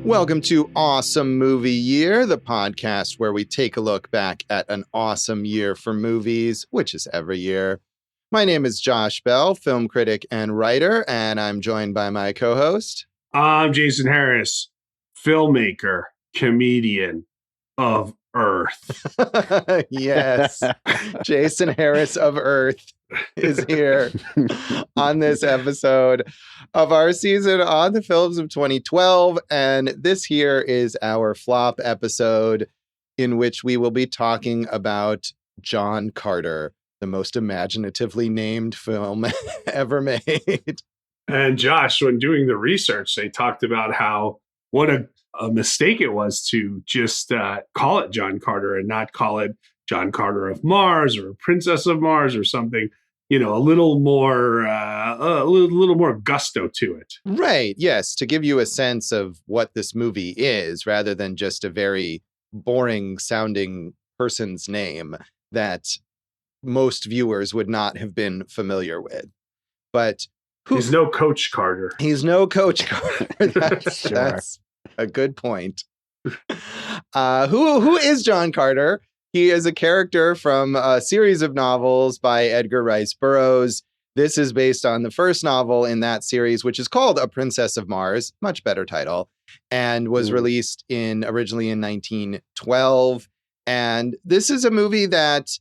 Welcome to Awesome Movie Year, the podcast where we take a look back at an awesome year for movies, which is every year. My name is Josh Bell, film critic and writer, and I'm joined by my co-host. I'm Jason Harris, filmmaker, comedian of Earth. Yes, Jason Harris of Earth is here on this episode of our season on the films of 2012. And this here is our flop episode in which we will be talking about John Carter, the most imaginatively named film ever made. And Josh, when doing the research, they talked about what a mistake it was to just call it John Carter and not call it John Carter of Mars or Princess of Mars or something, a little more gusto to it. Right. Yes. To give you a sense of what this movie is, rather than just a very boring sounding person's name that most viewers would not have been familiar with. But he's no Coach Carter. He's no Coach Carter. That's a good point. Who is John Carter? He is a character from a series of novels by Edgar Rice Burroughs. This is based on the first novel in that series, which is called A Princess of Mars, much better title, and was released originally in 1912. And this is a movie that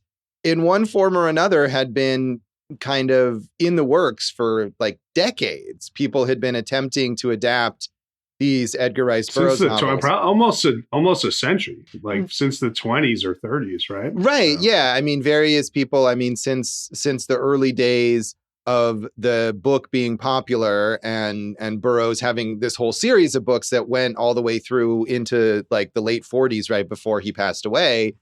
in one form or another had been kind of in the works for like decades. People had been attempting to adapt these Edgar Rice Burroughs novels. Almost a century, like since the 20s or 30s, right? Right. So. Yeah. I mean, various people, since the early days of the book being popular and Burroughs having this whole series of books that went all the way through into like the late 40s, right before he passed away.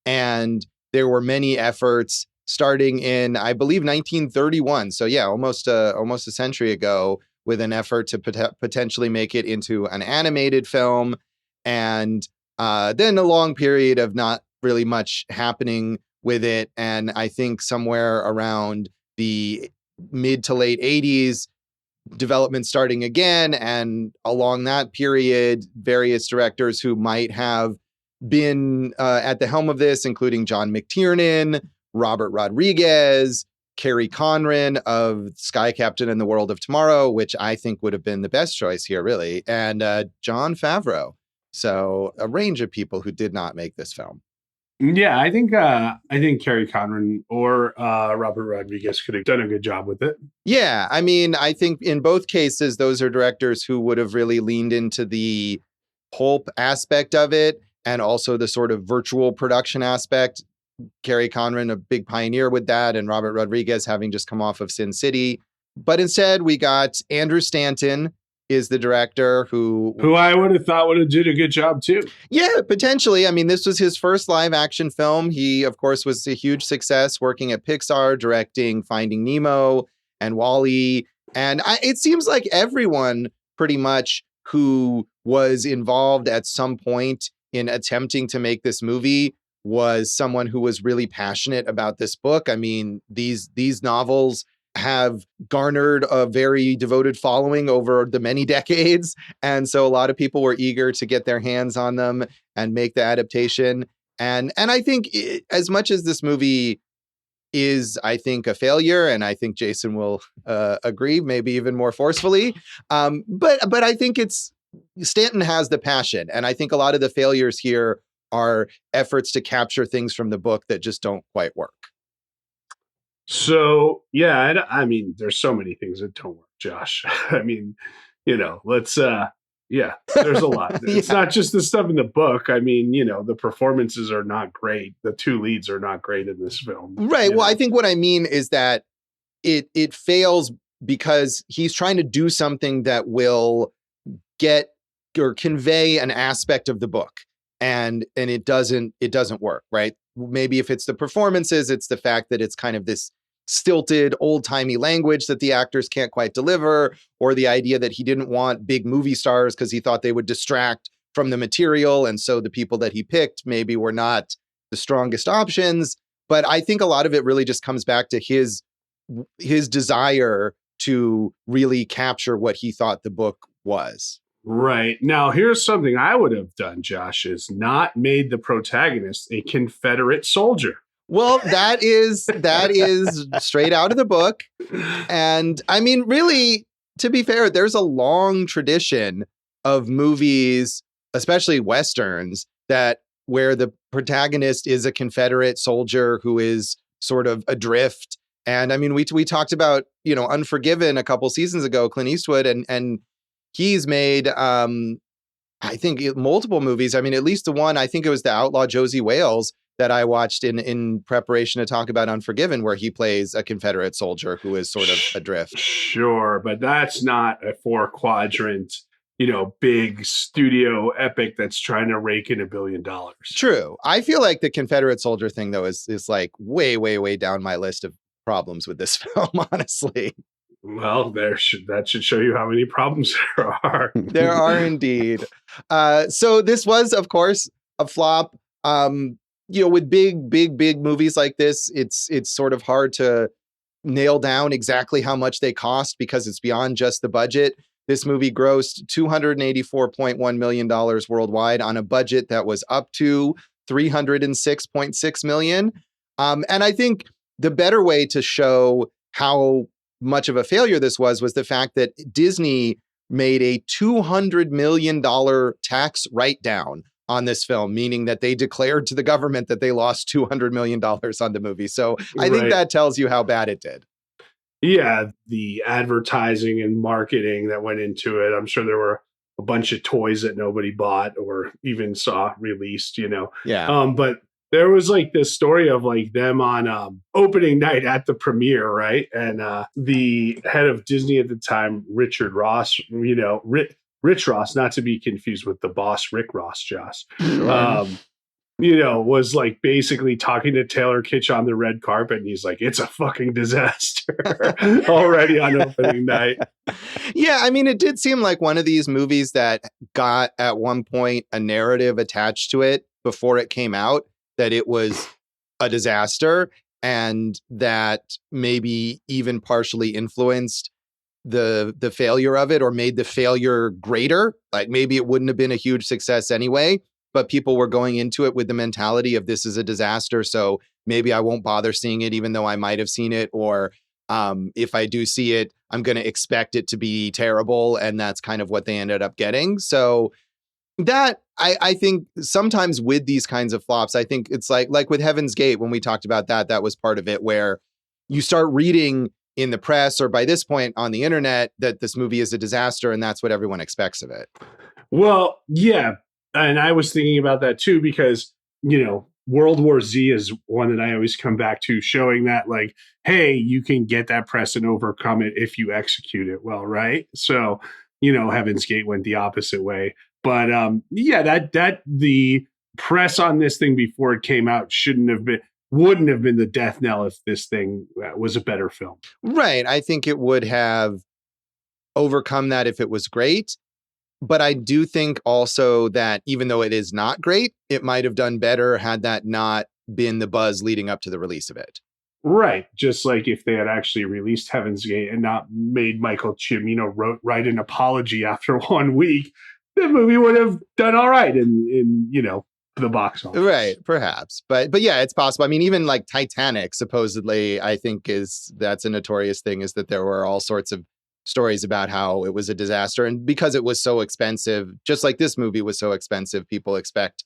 And there were many efforts starting in, I believe, 1931. So yeah, almost a century ago, with an effort to potentially make it into an animated film. And then a long period of not really much happening with it. And I think somewhere around the mid to late 80s, development starting again. And along that period, various directors who might have been at the helm of this, including John McTiernan, Robert Rodriguez, Kerry Conran of Sky Captain and the World of Tomorrow, which I think would have been the best choice here, really, and Jon Favreau. So a range of people who did not make this film. Yeah, I think Kerry Conran or Robert Rodriguez could have done a good job with it. Yeah, I think in both cases, those are directors who would have really leaned into the pulp aspect of it and also the sort of virtual production aspect. Kerry Conran, a big pioneer with that, and Robert Rodriguez having just come off of Sin City. But instead, we got Andrew Stanton is the director who I would have thought would have did a good job too. Yeah, potentially. This was his first live action film. He, of course, was a huge success working at Pixar, directing Finding Nemo and WALL-E. And it seems like everyone pretty much who was involved at some point in attempting to make this movie was someone who was really passionate about this book. These novels have garnered a very devoted following over the many decades. And so a lot of people were eager to get their hands on them and make the adaptation. And I think as much as this movie is, I think, a failure, and I think Jason will agree, maybe even more forcefully. But I think Stanton has the passion. And I think a lot of the failures here are efforts to capture things from the book that just don't quite work. So, yeah, there's so many things that don't work, Josh. There's a lot. It's not just the stuff in the book. The performances are not great. The two leads are not great in this film. Right. Well, I think what I mean is that it fails because he's trying to do something that will get or convey an aspect of the book. And it doesn't work, right? Maybe if it's the performances, it's the fact that it's kind of this stilted, old-timey language that the actors can't quite deliver, or the idea that he didn't want big movie stars because he thought they would distract from the material. And so the people that he picked maybe were not the strongest options. But I think a lot of it really just comes back to his desire to really capture what he thought the book was. Right. Now, here's something I would have done, Josh, is not made the protagonist a Confederate soldier. Well, that is straight out of the book. And I mean, really, to be fair, there's a long tradition of movies, especially Westerns, that where the protagonist is a Confederate soldier who is sort of adrift. And I mean, we talked about, Unforgiven a couple seasons ago, Clint Eastwood, and he's made, I think, multiple movies. I mean, at least the one, I think it was The Outlaw Josie Wales, that I watched in preparation to talk about Unforgiven, where he plays a Confederate soldier who is sort of adrift. Sure, but that's not a 4-quadrant, big studio epic that's trying to rake in $1 billion. True. I feel like the Confederate soldier thing, though, is like way, way, way down my list of problems with this film, honestly. Well, that should show you how many problems there are. There are indeed. So this was, of course, a flop. With big movies like this, it's sort of hard to nail down exactly how much they cost because it's beyond just the budget. This movie grossed $284.1 million worldwide on a budget that was up to $306.6 million. And I think the better way to show how much of a failure this was the fact that Disney made a $200 million tax write-down on this film, meaning that they declared to the government that they lost $200 million on the movie. So I think that tells you how bad it did. Yeah, the advertising and marketing that went into it. I'm sure there were a bunch of toys that nobody bought or even saw released, Yeah. But there was like this story of like them on opening night at the premiere, right? And the head of Disney at the time, Richard Ross, Rich Ross, not to be confused with the boss, Rick Ross, Josh, was like basically talking to Taylor Kitsch on the red carpet. And he's like, it's a fucking disaster already on opening night. Yeah, I mean, it did seem like one of these movies that got at one point a narrative attached to it before it came out, that it was a disaster and that maybe even partially influenced the failure of it or made the failure greater. Like maybe it wouldn't have been a huge success anyway, but people were going into it with the mentality of this is a disaster. So maybe I won't bother seeing it, even though I might have seen it. Or if I do see it, I'm going to expect it to be terrible. And that's kind of what they ended up getting. So that I think sometimes with these kinds of flops, I think it's like with Heaven's Gate, when we talked about that was part of it, where you start reading in the press or by this point on the internet that this movie is a disaster and that's what everyone expects of it. Well, yeah. And I was thinking about that too, because, World War Z is one that I always come back to, showing that like, hey, you can get that press and overcome it if you execute it well, right? So, Heaven's Gate went the opposite way. But that the press on this thing before it came out wouldn't have been the death knell if this thing was a better film. Right. I think it would have overcome that if it was great. But I do think also that even though it is not great, it might have done better had that not been the buzz leading up to the release of it. Right. Just like if they had actually released Heaven's Gate and not made Michael Cimino write an apology after 1 week, the movie would have done all right in the box office. Right, perhaps. But yeah, it's possible. I mean, even like Titanic, supposedly, I think that's a notorious thing, is that there were all sorts of stories about how it was a disaster. And because it was so expensive, just like this movie was so expensive, people expect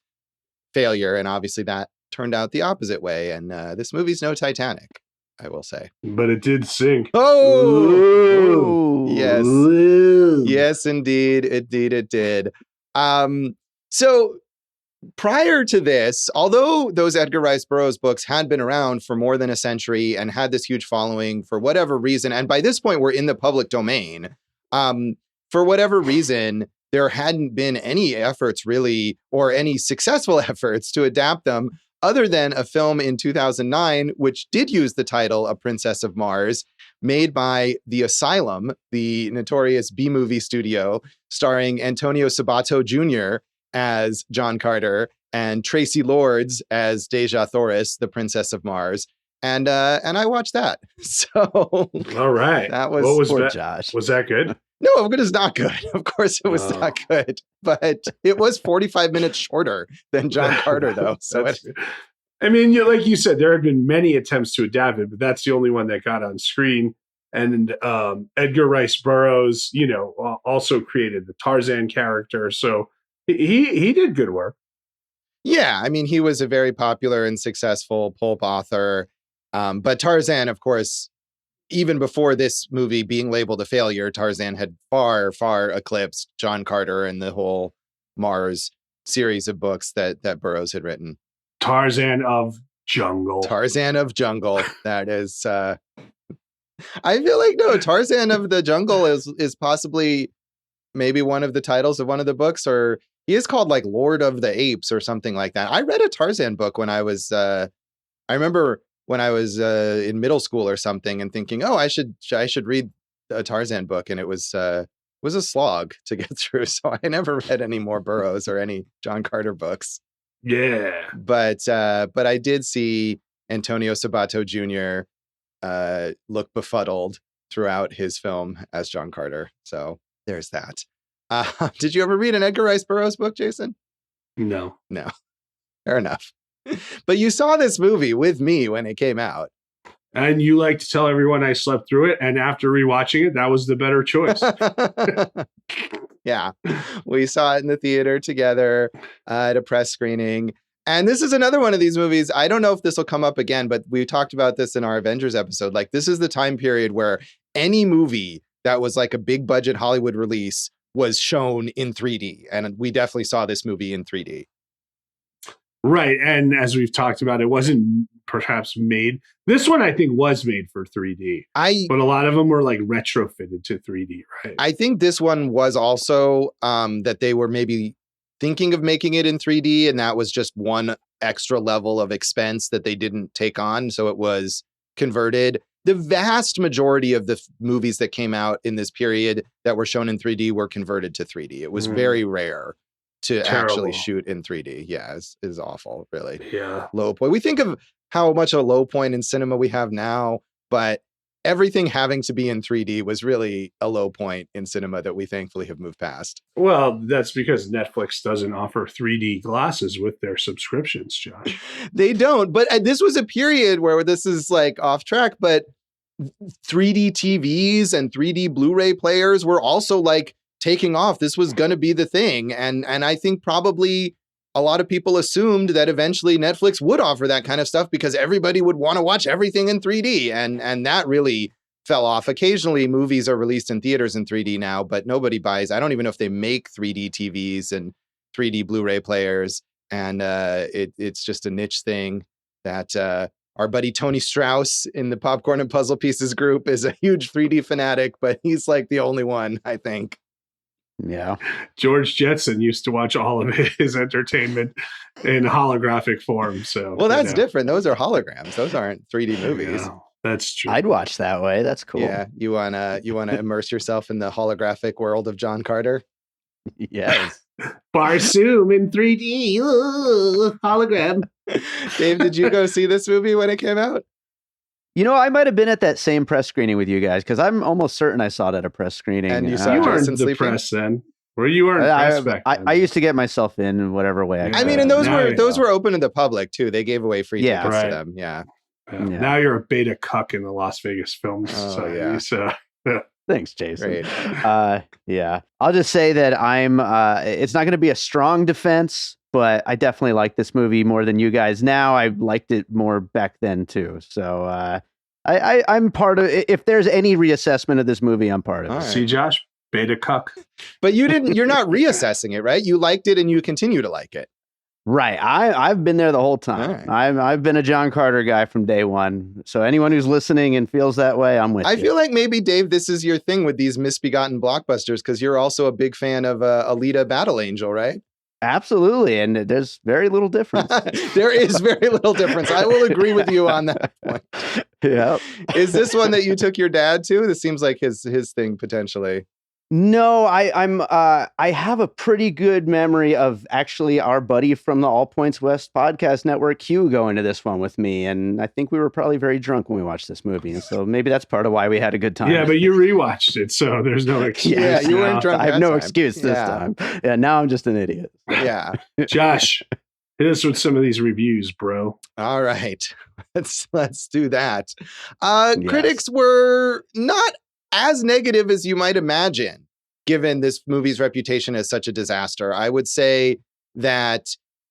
failure. And obviously that turned out the opposite way. And this movie's no Titanic, I will say. But it did sink. Oh, yes. Ooh. Yes, indeed. Indeed, it did. So prior to this, although those Edgar Rice Burroughs books had been around for more than a century and had this huge following for whatever reason, and by this point were in the public domain, for whatever reason, there hadn't been any efforts really, or any successful efforts to adapt them, other than a film in 2009, which did use the title A Princess of Mars, made by The Asylum, the notorious B-movie studio, starring Antonio Sabato Jr. as John Carter and Tracy Lords as Deja Thoris, the Princess of Mars. And I watched that. So all right. That was what was poor that? Josh. Was that good? No, it was not good. Of course, it was not good. But it was 45 minutes shorter than John Carter, though. So I mean, like you said, there have been many attempts to adapt it, but that's the only one that got on screen. And Edgar Rice Burroughs, also created the Tarzan character. So he did good work. Yeah, I mean, he was a very popular and successful pulp author. But Tarzan, of course, even before this movie being labeled a failure, Tarzan had far, far eclipsed John Carter and the whole Mars series of books that Burroughs had written. Tarzan of Jungle. Tarzan of Jungle. That is, I feel like, no, Tarzan of the Jungle is possibly maybe one of the titles of one of the books, or he is called like Lord of the Apes or something like that. I read a Tarzan book when I was, I remember when I was in middle school or something and thinking, oh, I should read a Tarzan book. And it was a slog to get through. So I never read any more Burroughs or any John Carter books. Yeah. But I did see Antonio Sabato Jr. Look befuddled throughout his film as John Carter. So there's that. Did you ever read an Edgar Rice Burroughs book, Jason? No. Fair enough. But you saw this movie with me when it came out. And you like to tell everyone I slept through it. And after rewatching it, that was the better choice. Yeah. We saw it in the theater together at a press screening. And this is another one of these movies. I don't know if this will come up again, but we talked about this in our Avengers episode. Like, this is the time period where any movie that was like a big budget Hollywood release was shown in 3D. And we definitely saw this movie in 3D. Right. And as we've talked about, it wasn't perhaps made. This one, I think, was made for 3D. But a lot of them were like retrofitted to 3D, right? I think this one was also that they were maybe thinking of making it in 3D. And that was just one extra level of expense that they didn't take on. So it was converted. The vast majority of the movies that came out in this period that were shown in 3D were converted to 3D. It was very rare to actually shoot in 3D. Yeah, is awful, really. Yeah. Low point. We think of how much a low point in cinema we have now, but everything having to be in 3D was really a low point in cinema that we thankfully have moved past. Well, that's because Netflix doesn't offer 3D glasses with their subscriptions, Josh. They don't, but this was a period where this is like off track, but 3D TVs and 3D Blu-ray players were also like taking off. This was going to be the thing. And I think probably a lot of people assumed that eventually Netflix would offer that kind of stuff because everybody would want to watch everything in 3D. And that really fell off. Occasionally movies are released in theaters in 3D now, but nobody buys. I don't even know if they make 3D TVs and 3D Blu-ray players. And it's just a niche thing that our buddy Tony Strauss in the Popcorn and Puzzle Pieces group is a huge 3D fanatic, but he's like the only one, I think. Yeah. George Jetson used to watch all of his entertainment in holographic form. So, well, that's different. Those are holograms. Those aren't 3D movies. Yeah, that's true. I'd watch that way. That's cool. Yeah. You wanna immerse yourself in the holographic world of John Carter? Yes. Barsoom in 3D. Ooh, hologram. Dave, did you go see this movie when it came out? You know, I might have been at that same press screening with you guys because I'm almost certain I saw it at a press screening. And you saw You weren't Jason the sleeping? press then. Or you weren't press back then. I used to get myself in whatever way I could. I mean, and those were open to the public too. They gave away free tickets to them. Yeah. Yeah. Now you're a beta cuck in the Las Vegas Film Society. Yeah. So, Thanks, Jason. Great. Yeah. I'll just say that it's not going to be a strong defense, but I definitely like this movie more than you guys now. I liked it more back then too. So I'm part of it. If there's any reassessment of this movie, I'm part of it. All right. See, Josh, beta cuck. But you're not reassessing it, right? You liked it and you continue to like it. Right. I've been there the whole time. All right. I've been a John Carter guy from day one. So anyone who's listening and feels that way, I'm with you. I feel like maybe, Dave, this is your thing with these misbegotten blockbusters because you're also a big fan of Alita Battle Angel, right? Absolutely. And there's very little difference. There is very little difference. I will agree with you on that point. Yeah. Is this one that you took your dad to? This seems like his thing potentially. No, I have a pretty good memory of actually our buddy from the All Points West podcast network, Q, going to this one with me, and I think we were probably very drunk when we watched this movie, and so maybe that's part of why we had a good time. Yeah, but you rewatched it, so there's no excuse. Yeah, you weren't drunk. I have no time. excuse this time. Yeah, now I'm just an idiot. Yeah. Josh, hit us with some of these reviews, bro. All right. Let's do that. Yes. Critics were not as negative as you might imagine, given this movie's reputation as such a disaster. I would say that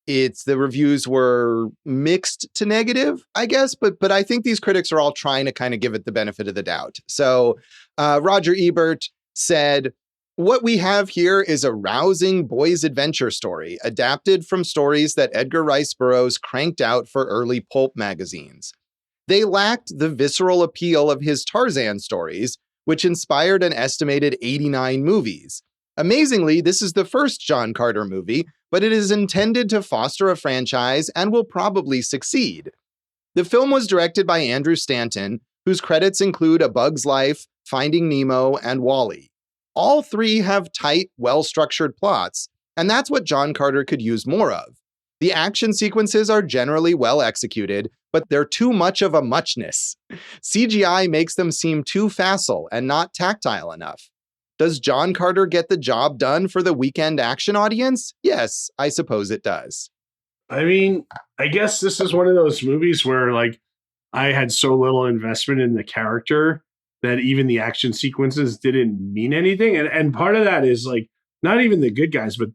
the reviews were mixed to negative, I guess, but I think these critics are all trying to kind of give it the benefit of the doubt. So Roger Ebert said, "What we have here is a rousing boys' adventure story adapted from stories that Edgar Rice Burroughs cranked out for early pulp magazines. They lacked the visceral appeal of his Tarzan stories, which inspired an estimated 89 movies. Amazingly, this is the first John Carter movie, but it is intended to foster a franchise and will probably succeed. The film was directed by Andrew Stanton, whose credits include A Bug's Life, Finding Nemo, and WALL-E. All three have tight, well-structured plots, and that's what John Carter could use more of. The action sequences are generally well executed, but they're too much of a muchness. CGI makes them seem too facile and not tactile enough. Does John Carter get the job done for the weekend action audience? Yes, I suppose it does." I mean, I guess this is one of those movies where, like, I had so little investment in the character that even the action sequences didn't mean anything. And part of that is, like, not even the good guys, but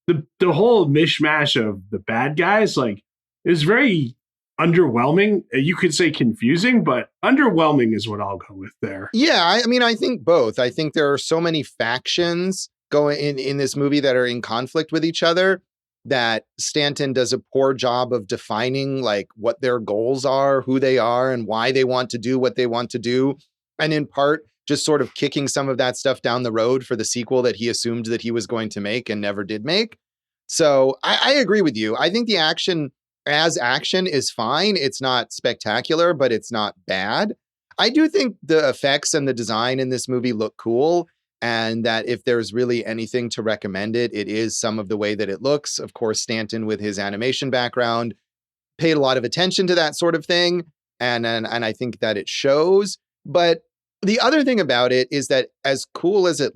the whole mishmash of the bad guys, like, is very underwhelming. You could say confusing, but underwhelming is what I'll go with there. Yeah, I mean, I think both. I think there are so many factions going in this movie that are in conflict with each other that Stanton does a poor job of defining, like, what their goals are, who they are, and why they want to do what they want to do. And in part, just sort of kicking some of that stuff down the road for the sequel that he assumed that he was going to make and never did make. So I agree with you. I think the action is fine. It's not spectacular, but it's not bad. I do think the effects and the design in this movie look cool, and that if there's really anything to recommend it is some of the way that it looks. Of course, Stanton, with his animation background, paid a lot of attention to that sort of thing, and I think that it shows. But the other thing about it is that as cool as it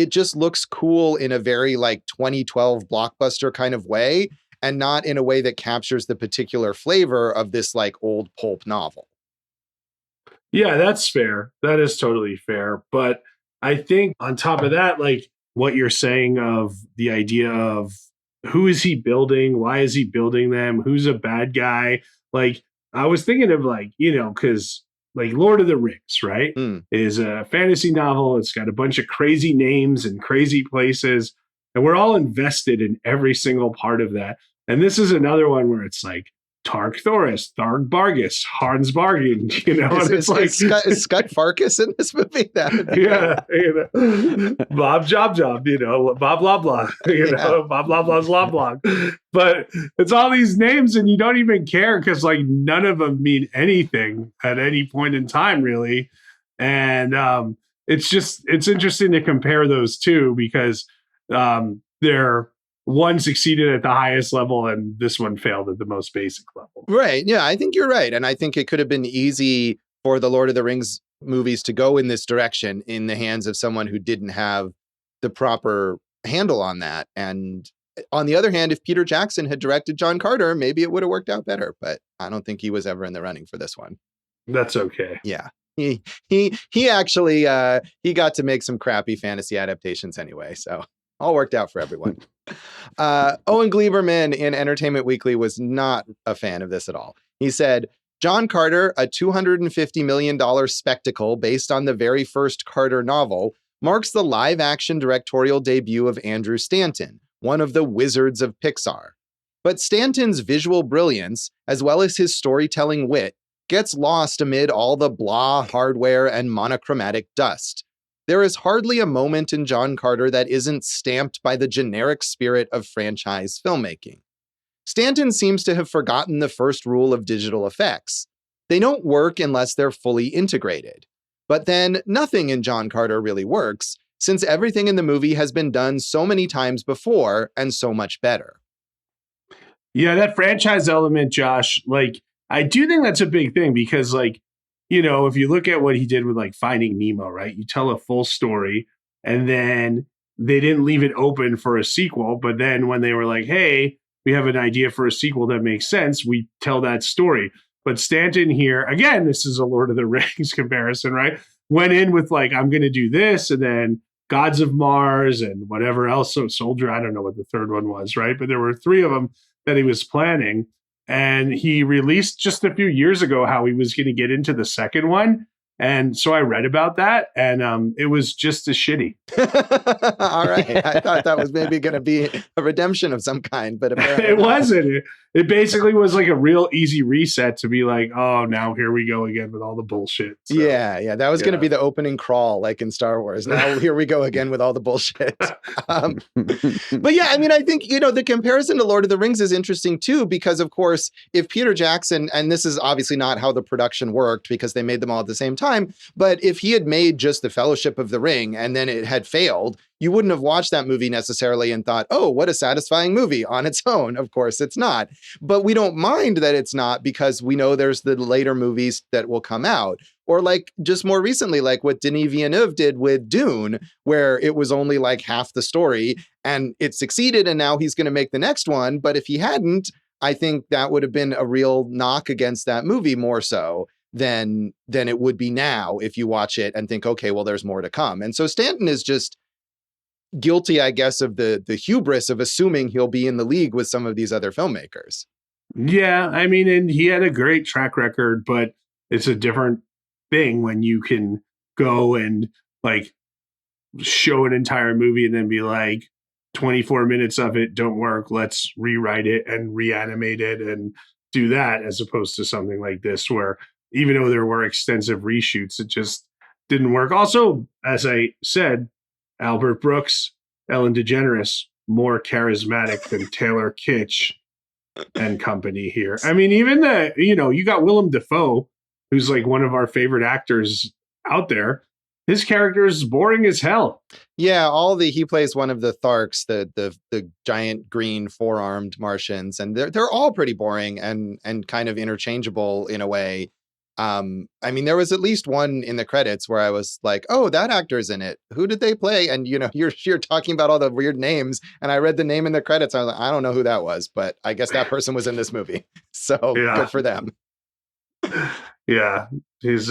just looks cool in a very, like, 2012 blockbuster kind of way, and not in a way that captures the particular flavor of this, like, old pulp novel. Yeah, that's fair. That is totally fair. But I think on top of that, like, what you're saying of the idea of who is he building? Why is he building them? Who's a bad guy? Like, I was thinking of, like, because, like, Lord of the Rings, right? Is a fantasy novel. It's got a bunch of crazy names and crazy places, and we're all invested in every single part of that. And this is another one where it's like Tark Thoris, Tharg Bargus, Hans Bargain, Is Scott Farkas in this movie? Yeah, Bob Job, blah, blah, blah, blah, blah, blah, blah, blah. But it's all these names and you don't even care because, like, none of them mean anything at any point in time, really. And it's interesting to compare those two because they're, one succeeded at the highest level and this one failed at the most basic level. Right. Yeah, I think you're right. And I think it could have been easy for the Lord of the Rings movies to go in this direction in the hands of someone who didn't have the proper handle on that. And on the other hand, if Peter Jackson had directed John Carter, maybe it would have worked out better. But I don't think he was ever in the running for this one. That's okay. Yeah. He actually he got to make some crappy fantasy adaptations anyway. So all worked out for everyone. Owen Gleiberman in Entertainment Weekly was not a fan of this at all. He said, "John Carter, a $250 million spectacle based on the very first Carter novel, marks the live-action directorial debut of Andrew Stanton, one of the wizards of Pixar. But Stanton's visual brilliance, as well as his storytelling wit, gets lost amid all the blah hardware and monochromatic dust. There is hardly a moment in John Carter that isn't stamped by the generic spirit of franchise filmmaking. Stanton seems to have forgotten the first rule of digital effects. They don't work unless they're fully integrated. But then nothing in John Carter really works since everything in the movie has been done so many times before and so much better. Yeah, that franchise element, Josh, like, I do think that's a big thing because, like, you know, if you look at what he did with like Finding Nemo, right? You tell a full story and then they didn't leave it open for a sequel. But then when they were like, hey, we have an idea for a sequel that makes sense, we tell that story. But Stanton here, again, this is a Lord of the Rings comparison, right? Went in with like, I'm going to do this, and then Gods of Mars and whatever else. So Soldier, I don't know what the third one was, right? But there were three of them that he was planning. And he released just a few years ago how he was going to get into the second one. And so I read about that, and it was just as shitty. All right. I thought that was maybe going to be a redemption of some kind, but apparently it wasn't. It basically was like a real easy reset to be like, oh, now here we go again with all the bullshit. So, yeah. That was going to be the opening crawl, like in Star Wars. Now here we go again with all the bullshit. But yeah, I mean, I think, you know, the comparison to Lord of the Rings is interesting too, because of course, if Peter Jackson, and this is obviously not how the production worked because they made them all at the same time, but if he had made just the Fellowship of the Ring and then it had failed, you wouldn't have watched that movie necessarily and thought, oh, what a satisfying movie on its own. Of course, it's not. But we don't mind that it's not because we know there's the later movies that will come out. Or like just more recently, like what Denis Villeneuve did with Dune, where it was only like half the story and it succeeded and now he's going to make the next one. But if he hadn't, I think that would have been a real knock against that movie more so than it would be now if you watch it and think, okay, well, there's more to come. And so Stanton is just guilty, I guess, of the hubris of assuming he'll be in the league with some of these other filmmakers. Yeah, I mean, and he had a great track record, but it's a different thing when you can go and like show an entire movie and then be like, 24 minutes of it don't work, let's rewrite it and reanimate it and do that, as opposed to something like this where even though there were extensive reshoots, it just didn't work. Also, as I said, Albert Brooks, Ellen DeGeneres, more charismatic than Taylor Kitsch and company here. I mean, even you got Willem Dafoe, who's like one of our favorite actors out there. His character is boring as hell. Yeah, he plays one of the Tharks, the giant green four-armed Martians, and they're all pretty boring and kind of interchangeable in a way. I mean, there was at least one in the credits where I was like, "Oh, that actor's in it. Who did they play?" And you know, you're talking about all the weird names, and I read the name in the credits. I was like, I don't know who that was, but I guess that person was in this movie. So good for them. Yeah, his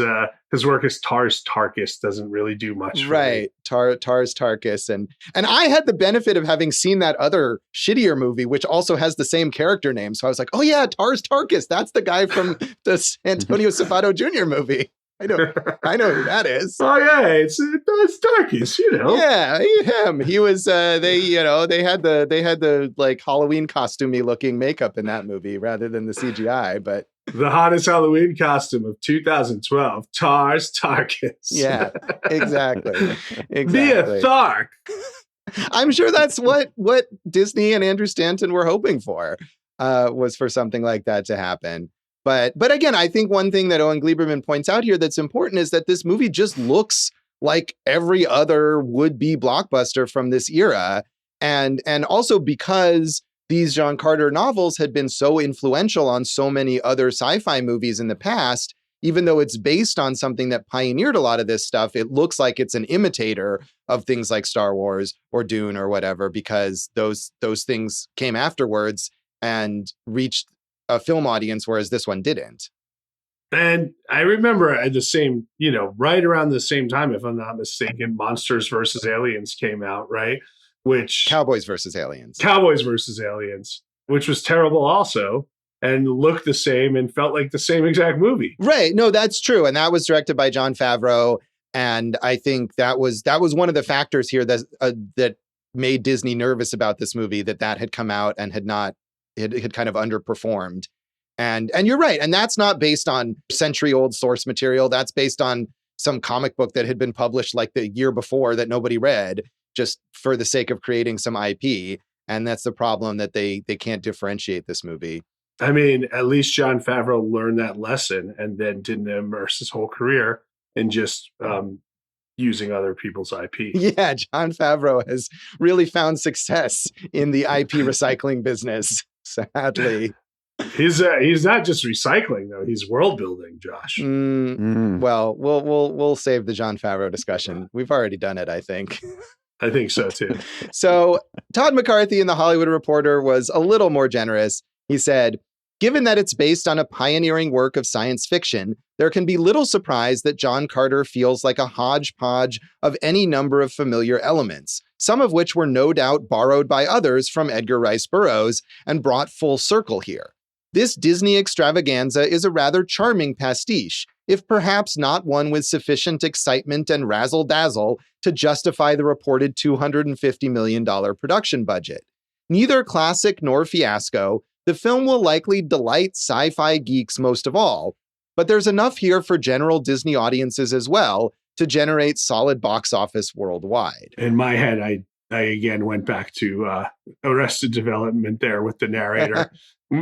work as Tars Tarkas doesn't really do much. Right, Tars Tarkas, and I had the benefit of having seen that other shittier movie, which also has the same character name. So I was like, oh yeah, Tars Tarkas, that's the guy from the Antonio Sabato Jr. movie. I know who that is. Oh yeah, it's Tarkas, you know. Yeah, him. He was. They had the like Halloween costumey looking makeup in that movie rather than the CGI, but. The hottest Halloween costume of 2012, Tars Tarkas. Yeah, exactly. Be a Thark. I'm sure that's what Disney and Andrew Stanton were hoping for, was for something like that to happen. But again, I think one thing that Owen Gleiberman points out here that's important is that this movie just looks like every other would-be blockbuster from this era. And also because these John Carter novels had been so influential on so many other sci-fi movies in the past, even though it's based on something that pioneered a lot of this stuff, it looks like it's an imitator of things like Star Wars or Dune or whatever, because those things came afterwards and reached a film audience, whereas this one didn't. And I remember at the same, right around the same time, if I'm not mistaken, Monsters vs. Aliens came out, right? Which Cowboys versus Aliens, which was terrible also, and looked the same and felt like the same exact movie. Right. No, that's true. And that was directed by Jon Favreau. And I think that was one of the factors here that made Disney nervous about this movie, that had come out and had kind of underperformed. And you're right. And that's not based on century-old source material. That's based on some comic book that had been published like the year before that nobody read, just for the sake of creating some IP. And that's the problem, that they can't differentiate this movie. I mean, at least Jon Favreau learned that lesson and then didn't immerse his whole career in just using other people's IP. Yeah, Jon Favreau has really found success in the IP recycling business, sadly. He's not just recycling though; he's world building, Josh. Well, we'll save the Jon Favreau discussion. We've already done it, I think. I think so too. So Todd McCarthy in The Hollywood Reporter was a little more generous. He said, given that it's based on a pioneering work of science fiction, there can be little surprise that John Carter feels like a hodgepodge of any number of familiar elements, some of which were no doubt borrowed by others from Edgar Rice Burroughs and brought full circle here. This Disney extravaganza is a rather charming pastiche, if perhaps not one with sufficient excitement and razzle-dazzle to justify the reported $250 million production budget. Neither classic nor fiasco, the film will likely delight sci-fi geeks most of all, but there's enough here for general Disney audiences as well to generate solid box office worldwide. In my head, I again went back to Arrested Development there with the narrator.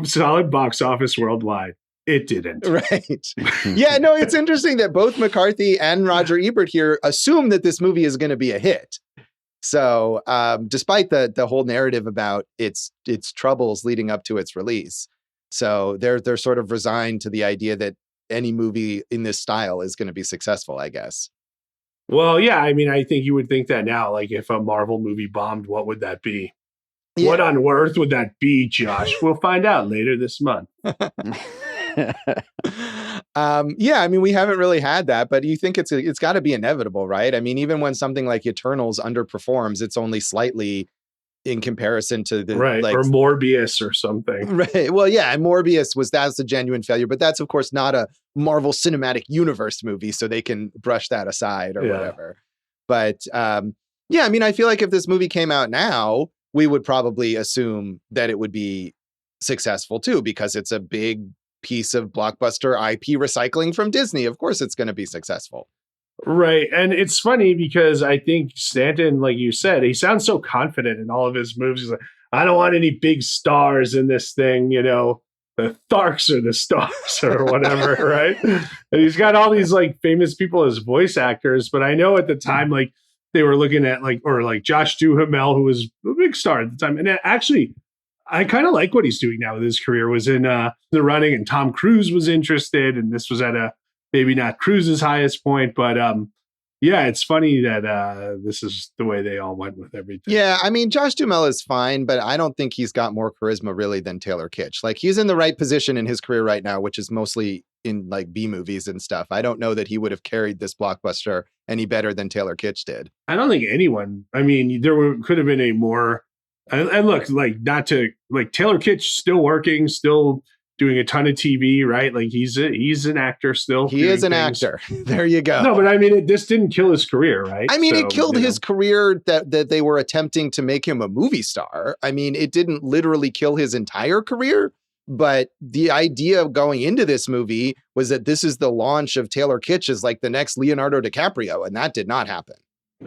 Solid box office worldwide. It didn't. Right. Yeah, no, it's interesting that both McCarthy and Roger Ebert here assume that this movie is going to be a hit. So despite the whole narrative about its troubles leading up to its release. So they're sort of resigned to the idea that any movie in this style is going to be successful, I guess. Well, yeah, I mean, I think you would think that now, like if a Marvel movie bombed, what would that be? Yeah. What on earth would that be, Josh? We'll find out later this month. Yeah, I mean, we haven't really had that, but you think it's got to be inevitable, right? I mean, even when something like Eternals underperforms, it's only slightly in comparison to the right or Morbius or something. Right. Well, yeah, and that's a genuine failure, but that's of course not a Marvel Cinematic Universe movie, so they can brush that aside or whatever. But yeah, I mean, I feel like if this movie came out now, we would probably assume that it would be successful too, because it's a big piece of blockbuster IP recycling from Disney. Of course, it's going to be successful. Right. And it's funny because I think Stanton, like you said, he sounds so confident in all of his moves. He's like, I don't want any big stars in this thing, you know, the Tharks or the stars or whatever, right? And he's got all these like famous people as voice actors. But I know at the time, like they were looking at like Josh Duhamel, who was a big star at the time. And actually, I kind of like what he's doing now with his career. Was in the running, and Tom Cruise was interested, and this was at a maybe not Cruise's highest point, but yeah, it's funny that this is the way they all went with everything. Yeah, I mean, Josh Duhamel is fine, but I don't think he's got more charisma really than Taylor Kitsch. Like he's in the right position in his career right now, which is mostly in like B movies and stuff. I don't know that he would have carried this blockbuster any better than Taylor Kitsch did. I don't think anyone. I mean, could have been a more. And look, like not to like Taylor Kitsch still working, still doing a ton of TV, right? Like he's an actor still. He is an actor. There you go. No, but I mean, this didn't kill his career, right? I mean, it killed his career that they were attempting to make him a movie star. I mean, it didn't literally kill his entire career, but the idea of going into this movie was that this is the launch of Taylor Kitsch as like the next Leonardo DiCaprio, and that did not happen.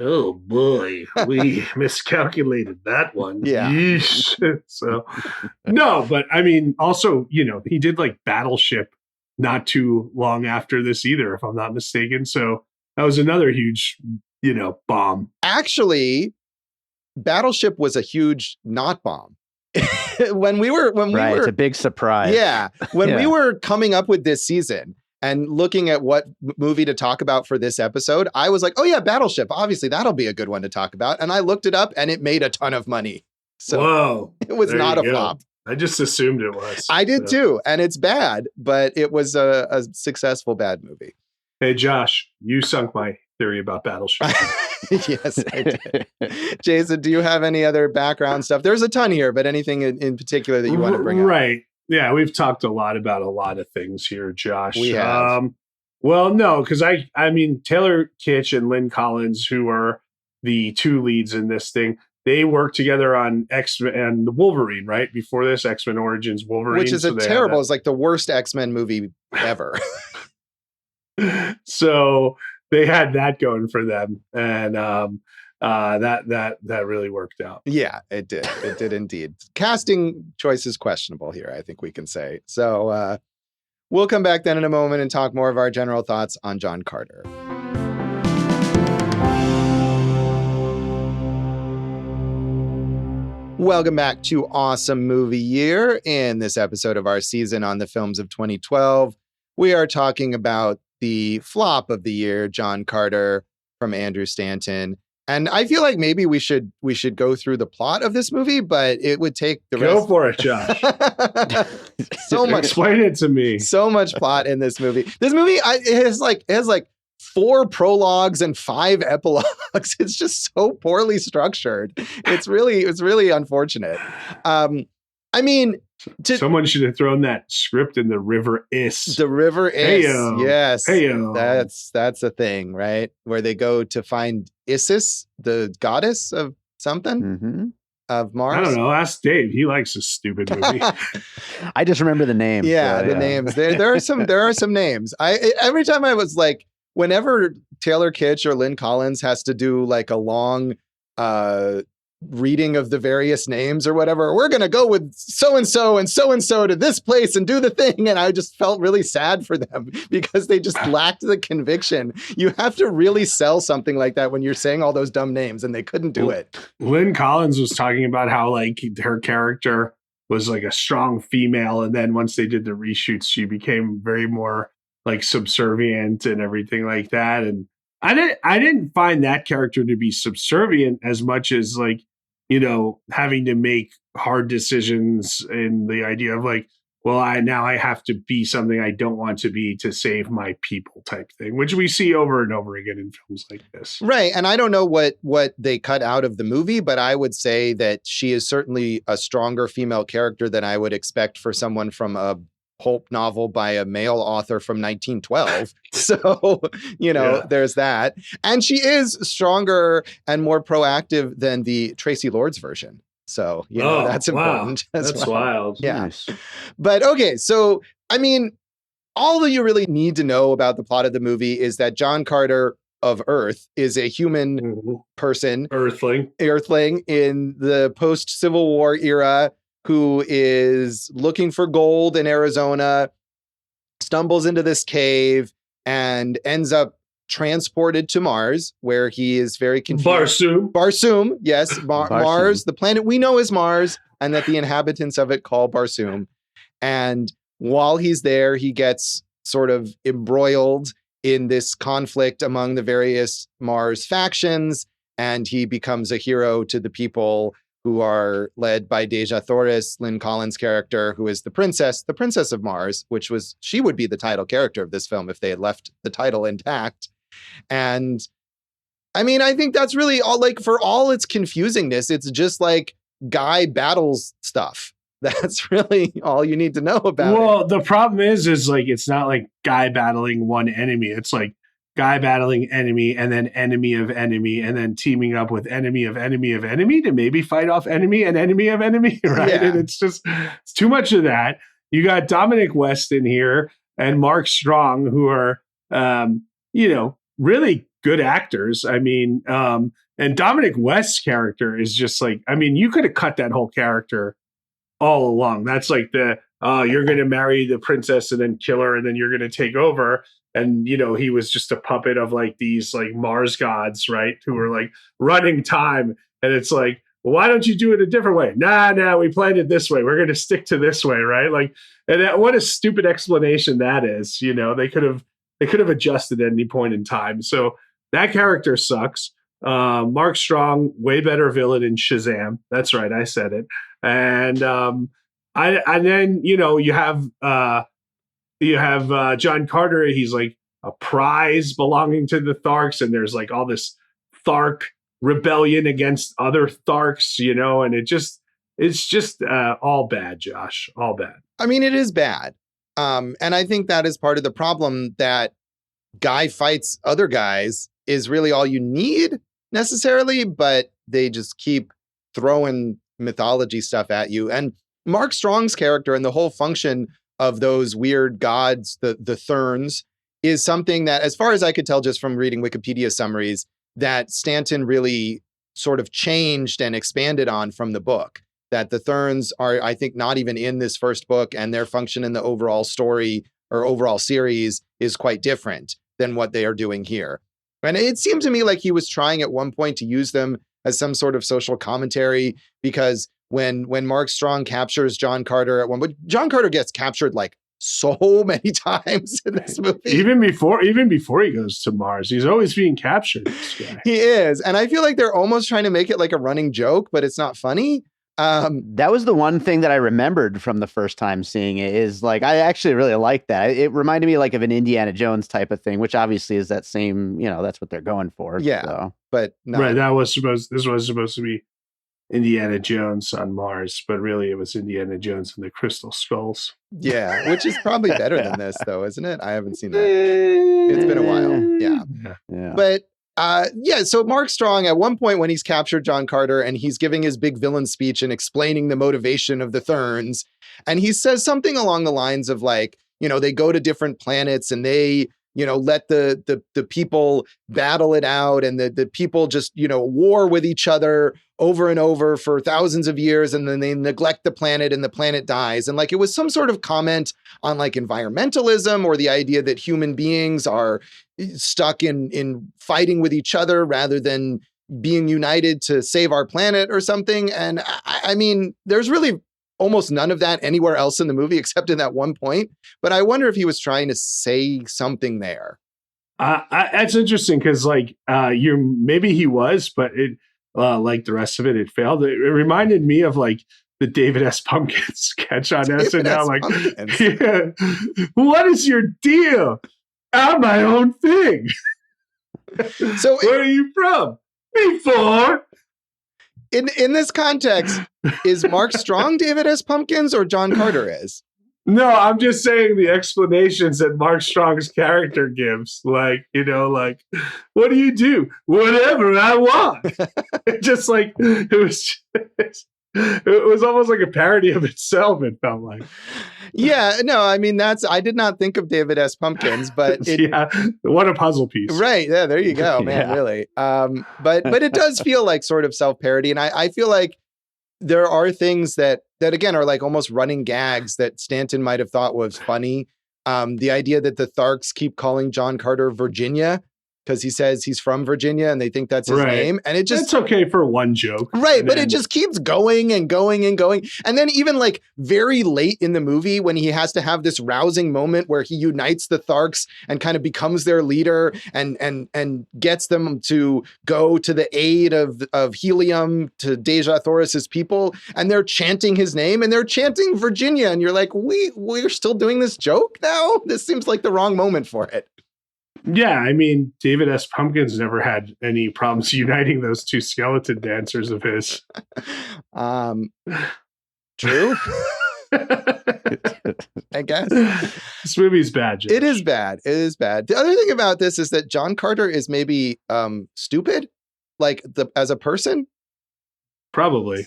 Oh boy, we miscalculated that one. Yeah. Yeesh. So no, but I mean, also, you know, he did like Battleship not too long after this either, if I'm not mistaken. So that was another huge, you know, bomb. Actually, Battleship was a huge not bomb. when we were it's a big surprise. Yeah. When we were coming up with this season and looking at what movie to talk about for this episode, I was like, oh yeah, Battleship. Obviously, that'll be a good one to talk about. And I looked it up and it made a ton of money. So whoa, it was not a flop. I just assumed it was. I did too. And it's bad, but it was a successful bad movie. Hey, Josh, you sunk my theory about Battleship. Yes, I did. Jason, do you have any other background stuff? There's a ton here, but anything in particular that you want to bring up? Right. Yeah, we've talked a lot about a lot of things here, Josh. We have. Well, no, because I mean, Taylor Kitsch and Lynn Collins, who are the two leads in this thing, they worked together on X-Men and Wolverine, right? Before this, X-Men Origins Wolverine. Which is it's like the worst X-Men movie ever. So they had that going for them. And that really worked out. Yeah, it did. It did indeed. Casting choice is questionable here, I think we can say. So we'll come back then in a moment and talk more of our general thoughts on John Carter. Welcome back to Awesome Movie Year. In this episode of our season on the films of 2012, we are talking about the flop of the year, John Carter, from Andrew Stanton. And I feel like maybe we should go through the plot of this movie, but it would take the rest. Go for it, Josh. So much. Explain it to me. So much plot in this movie. This movie it has like 4 prologues and 5 epilogues. It's just so poorly structured. It's really unfortunate. I mean, someone should have thrown that script in the River Is. The River Is. Heyo. Yes. Heyo. That's a thing, right? Where they go to find Isis, the goddess of something, of Mars. I don't know. Ask Dave. He likes this stupid movie. I just remember the names. Yeah, the names. There are some names. Every time I was like, whenever Taylor Kitsch or Lynn Collins has to do like a long reading of the various names or whatever, we're going to go with so-and-so and so-and-so to this place and do the thing. And I just felt really sad for them because they just lacked the conviction. You have to really sell something like that when you're saying all those dumb names, and they couldn't do it. Lynn Collins was talking about how like her character was like a strong female. And then once they did the reshoots, she became very more like subservient and everything like that. And I didn't find that character to be subservient as much as like, you know, having to make hard decisions and the idea of like, well, I have to be something I don't want to be to save my people type thing, which we see over and over again in films like this. Right. And I don't know what they cut out of the movie, but I would say that she is certainly a stronger female character than I would expect for someone from a pulp novel by a male author from 1912. So, there's that. And she is stronger and more proactive than the Tracy Lords version. So, that's important. Wow. That's wild. Yeah. Nice. But okay. So, I mean, all that you really need to know about the plot of the movie is that John Carter of Earth is a human person. Earthling in the post-Civil War era, who is looking for gold in Arizona, stumbles into this cave, and ends up transported to Mars, where he is very confused. Barsoom, yes. Mars, the planet we know as Mars, and that the inhabitants of it call Barsoom. And while he's there, he gets sort of embroiled in this conflict among the various Mars factions, and he becomes a hero to the people who are led by Deja Thoris, Lynn Collins' character, who is the princess of Mars, she would be the title character of this film if they had left the title intact. And I mean, I think that's really all, like, for all its confusingness, it's just like guy battles stuff. That's really all you need to know about it. Well, the problem is like, it's not like guy battling one enemy. It's like guy battling enemy and then enemy of enemy and then teaming up with enemy of enemy of enemy to maybe fight off enemy and enemy of enemy, right? Yeah. And it's too much of that. You got Dominic West in here and Mark Strong, who are, really good actors. I mean, and Dominic West's character is just like, I mean, you could have cut that whole character all along. That's like you're going to marry the princess and then kill her and then you're going to take over. And, he was just a puppet of like these like Mars gods, right? Who were like running time. And it's like, well, why don't you do it a different way? Nah, we planned it this way. We're going to stick to this way, right? Like, and what a stupid explanation that is. They could have adjusted at any point in time. So that character sucks. Mark Strong, way better villain in Shazam. That's right. I said it. And then, you have John Carter. He's like a prize belonging to the Tharks. And there's like all this Thark rebellion against other Tharks, and it's just all bad, Josh, all bad. I mean, it is bad. And I think that is part of the problem, that guy fights other guys is really all you need necessarily, but they just keep throwing mythology stuff at you. And Mark Strong's character and the whole function of those weird gods, the Therns, is something that, as far as I could tell just from reading Wikipedia summaries, that Stanton really sort of changed and expanded on from the book. That the Therns are, I think, not even in this first book, and their function in the overall story or overall series is quite different than what they are doing here. And it seemed to me like he was trying at one point to use them as some sort of social commentary, because when Mark Strong captures John Carter at one, but John Carter gets captured like so many times in this movie. Even before he goes to Mars, he's always being captured. This guy. He is. And I feel like they're almost trying to make it like a running joke, but it's not funny. That was the one thing that I remembered from the first time seeing it, is like, I actually really liked that. It reminded me like of an Indiana Jones type of thing, which obviously is that same, that's what they're going for. Yeah. So. But no. Right. This was supposed to be Indiana Jones on Mars, but really it was Indiana Jones and the Crystal Skulls. Yeah, which is probably better than this, though, isn't it? I haven't seen that. It's been a while. Yeah. But so Mark Strong, at one point when he's captured John Carter and he's giving his big villain speech and explaining the motivation of the Therns, and he says something along the lines of like, they go to different planets and they, let the people battle it out, and the people just, war with each other over and over for thousands of years, and then they neglect the planet and the planet dies. And like, it was some sort of comment on like environmentalism, or the idea that human beings are stuck in fighting with each other rather than being united to save our planet or something. And I mean, there's really almost none of that anywhere else in the movie except in that one point. But I wonder if he was trying to say something there. That's interesting, because like maybe he was, but it like the rest of it, it failed. It reminded me of like the David S. Pumpkin sketch on SNL. Like, what is your deal? I'm my own thing. So where are you from? Before. In this context, is Mark Strong David S. Pumpkins or John Carter is? No, I'm just saying the explanations that Mark Strong's character gives. Like, like, what do you do? Whatever I want. Just like, it was almost like a parody of itself, it felt like. Yeah, no, I mean, I did not think of David S. Pumpkins, but what a puzzle piece. Right, yeah, there you go, man, really. But it does feel like sort of self-parody, and I feel like there are things that again are like almost running gags that Stanton might have thought was funny. The idea that the Tharks keep calling John Carter Virginia because he says he's from Virginia and they think that's his name. And it's okay for one joke. Right. But it just keeps going and going and going. And then even like very late in the movie, when he has to have this rousing moment where he unites the Tharks and kind of becomes their leader and gets them to go to the aid of Helium to Deja Thoris's people. And they're chanting his name and they're chanting Virginia. And you're like, we're still doing this joke now? This seems like the wrong moment for it. Yeah, I mean, David S. Pumpkins never had any problems uniting those two skeleton dancers of his. True. I guess. This movie's bad, Josh. It is bad. It is bad. The other thing about this is that John Carter is maybe stupid, like as a person. Probably.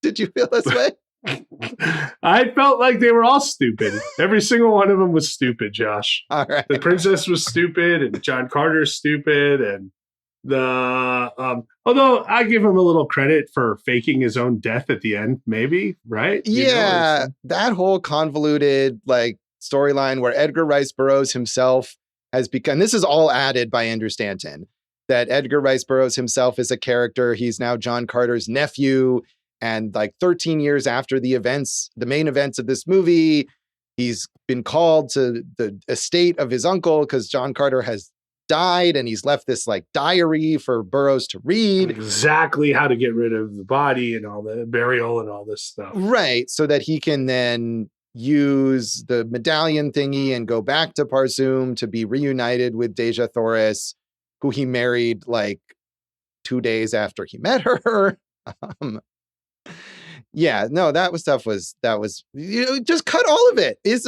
Did you feel this way? I felt like they were all stupid. Every single one of them was stupid, Josh. All right. The princess was stupid, and John Carter's stupid, and although I give him a little credit for faking his own death at the end, maybe, right? Yeah, that whole convoluted like storyline where Edgar Rice Burroughs himself has become. This is all added by Andrew Stanton. That Edgar Rice Burroughs himself is a character. He's now John Carter's nephew. And like 13 years after the main events of this movie, he's been called to the estate of his uncle because John Carter has died, and he's left this like diary for Burroughs to read. Exactly how to get rid of the body and all the burial and all this stuff. Right. So that he can then use the medallion thingy and go back to Parsum to be reunited with Deja Thoris, who he married like 2 days after he met her. Yeah, no, that was just cut all of it. It's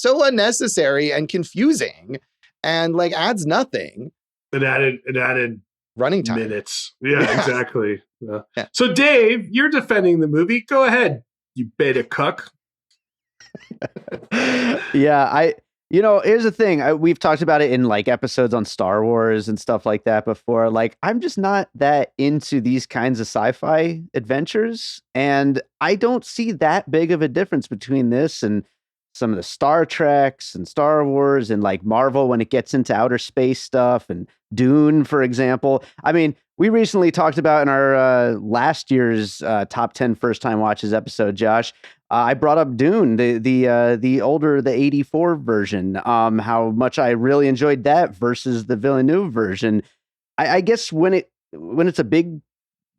so unnecessary and confusing and like adds nothing. It added running time minutes. Yeah, exactly. Yeah. So Dave, you're defending the movie. Go ahead, you beta cuck. Yeah, here's the thing. We've talked about it in like episodes on Star Wars and stuff like that before. Like, I'm just not that into these kinds of sci-fi adventures. And I don't see that big of a difference between this and some of the Star Treks and Star Wars and like Marvel when it gets into outer space stuff and Dune, for example. I mean, we recently talked about in our last year's top 10 first time watches episode, Josh. I brought up Dune, the older, the 84 version, how much I really enjoyed that versus the Villeneuve version. I guess when it's a big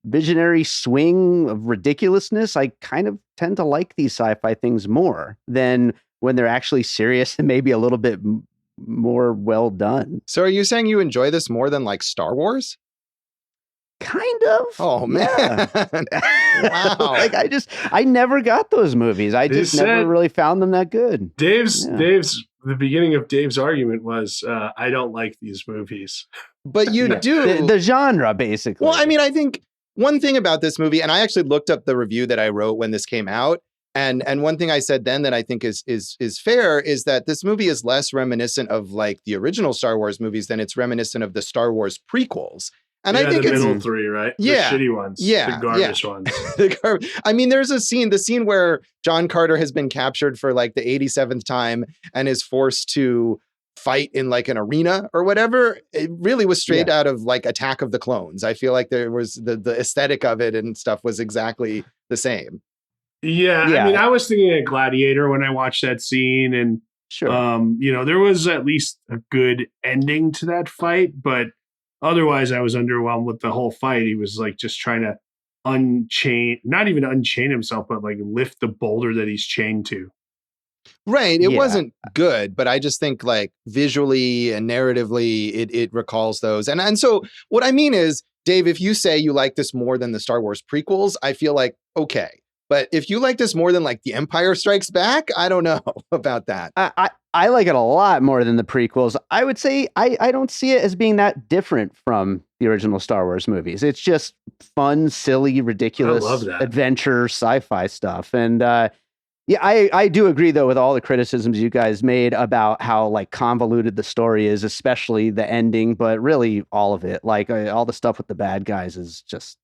visionary swing of ridiculousness, I kind of tend to like these sci-fi things more than when they're actually serious and maybe a little bit more well done. So are you saying you enjoy this more than like Star Wars? Kind of. Oh man. Yeah. Wow. Like I never got those movies. I just never really found them that good. The beginning of Dave's argument was, I don't like these movies. But you do. The genre, basically. Well, I mean, I think one thing about this movie, and I actually looked up the review that I wrote when this came out, and one thing I said then that I think is fair is that this movie is less reminiscent of like the original Star Wars movies than it's reminiscent of the Star Wars prequels. And I think the it's middle three, right? Yeah, the shitty ones, the garbage ones. I mean, there's the scene where John Carter has been captured for like the 87th time and is forced to fight in like an arena or whatever. It really was straight out of like Attack of the Clones. I feel like there was the aesthetic of it and stuff was exactly the same. Yeah. I mean, I was thinking of Gladiator when I watched that scene, and sure, there was at least a good ending to that fight, but otherwise I was underwhelmed with the whole fight. He was like just trying to not even unchain himself, but like lift the boulder that he's chained to. Right. It wasn't good, but I just think like visually and narratively, it recalls those. And so what I mean is, Dave, if you say you like this more than the Star Wars prequels, I feel like, okay. But if you like this more than like The Empire Strikes Back, I don't know about that. I like it a lot more than the prequels. I would say I don't see it as being that different from the original Star Wars movies. It's just fun, silly, ridiculous adventure, sci-fi stuff. And I do agree, though, with all the criticisms you guys made about how like convoluted the story is, especially the ending, but really all of it. Like all the stuff with the bad guys is just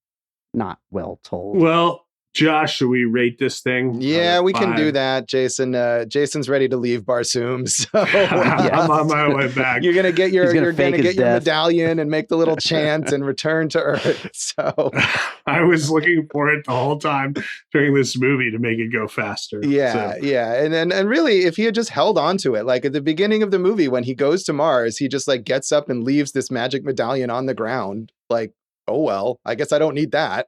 not well told. Well, Josh, should we rate this thing? Yeah, we can do that. Jason's ready to leave Barsoom. So I'm on my way back. You're gonna get your medallion and make the little chant and return to Earth. So I was looking for it the whole time during this movie to make it go faster. Yeah. And really, if he had just held on to it, like at the beginning of the movie when he goes to Mars, he just like gets up and leaves this magic medallion on the ground. Like, oh well, I guess I don't need that.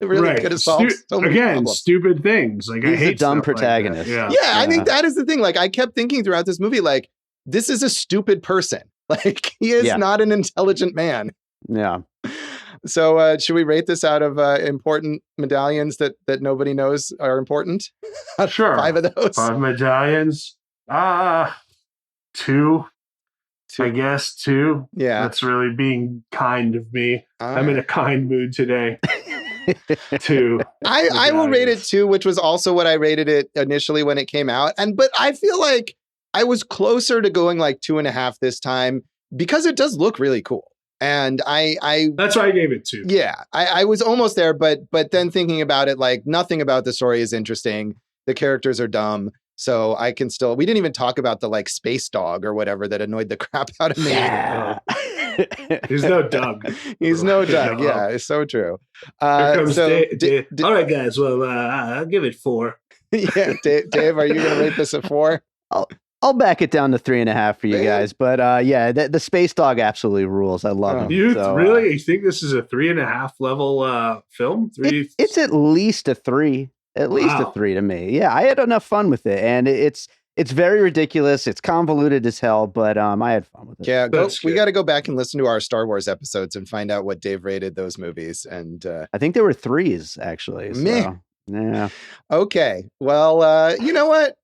It really could have solved so many problems. Stupid things. Like, he's I hate a dumb protagonist. Like I think that is the thing. Like, I kept thinking throughout this movie, like, this is a stupid person. Like, he is not an intelligent man. Yeah. So, should we rate this out of important medallions that nobody knows are important? Sure. 5 of those. 5 medallions. 2. I guess 2. Yeah. That's really being kind of me. I'm in a kind mood today. 2. I will rate it 2, which was also what I rated it initially when it came out. But I feel like I was closer to going like 2.5 this time because it does look really cool. And I that's why I gave it 2. Yeah, I was almost there, but then thinking about it, like nothing about the story is interesting. The characters are dumb. So I can still, we didn't even talk about the like space dog or whatever that annoyed the crap out of me. Yeah. He's no Doug. He's no Doug. Yeah, it's so true. All right, guys. Well, I'll give it 4. Yeah, Dave, are you going to rate this a 4? I'll back it down to 3.5 for you guys. But the space dog absolutely rules. I love him. You really think this is a 3.5 level film? It's at least a 3. At least a 3 to me. Yeah, I had enough fun with it, and it's very ridiculous. It's convoluted as hell, but I had fun with it. Yeah, we got to go back and listen to our Star Wars episodes and find out what Dave rated those movies. And I think there were 3s actually. So, yeah. Okay. Well, you know what?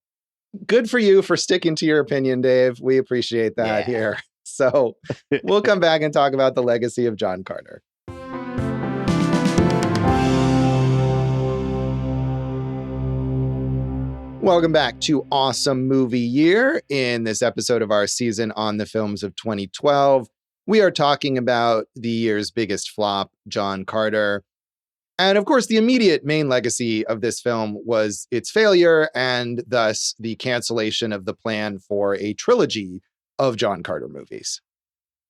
Good for you for sticking to your opinion, Dave. We appreciate that here. So we'll come back and talk about the legacy of John Carter. Welcome back to Awesome Movie Year. In this episode of our season on the films of 2012, we are talking about the year's biggest flop, John Carter. And of course, the immediate main legacy of this film was its failure and thus the cancellation of the plan for a trilogy of John Carter movies.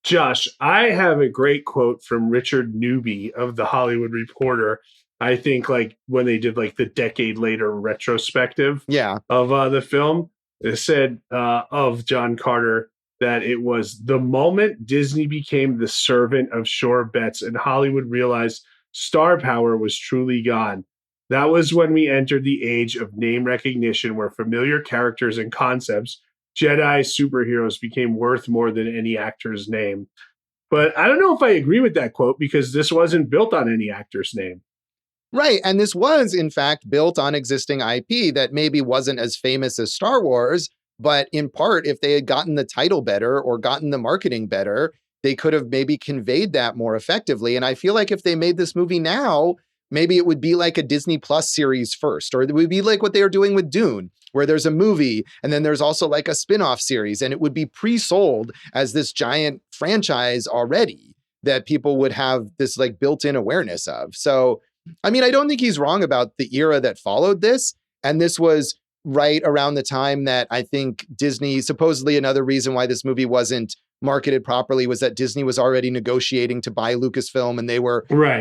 Josh, I have a great quote from Richard Newby of The Hollywood Reporter. I think like when they did like the decade later retrospective Yeah. of the film, it said of John Carter that it was the moment Disney became the servant of sure bets and Hollywood realized star power was truly gone. That was when we entered the age of name recognition where familiar characters and concepts, Jedi superheroes, became worth more than any actor's name. But I don't know if I agree with that quote because this wasn't built on any actor's name. Right. And this was, in fact, built on existing IP that maybe wasn't as famous as Star Wars, but in part, if they had gotten the title better or gotten the marketing better, they could have maybe conveyed that more effectively. And I feel like if they made this movie now, maybe it would be like a Disney Plus series first, or it would be like what they are doing with Dune, where there's a movie and then there's also like a spin-off series, and it would be pre-sold as this giant franchise already that people would have this like built-in awareness of. So I mean, I don't think he's wrong about the era that followed this. And this was right around the time that I think Disney, supposedly another reason why this movie wasn't marketed properly was that Disney was already negotiating to buy Lucasfilm, and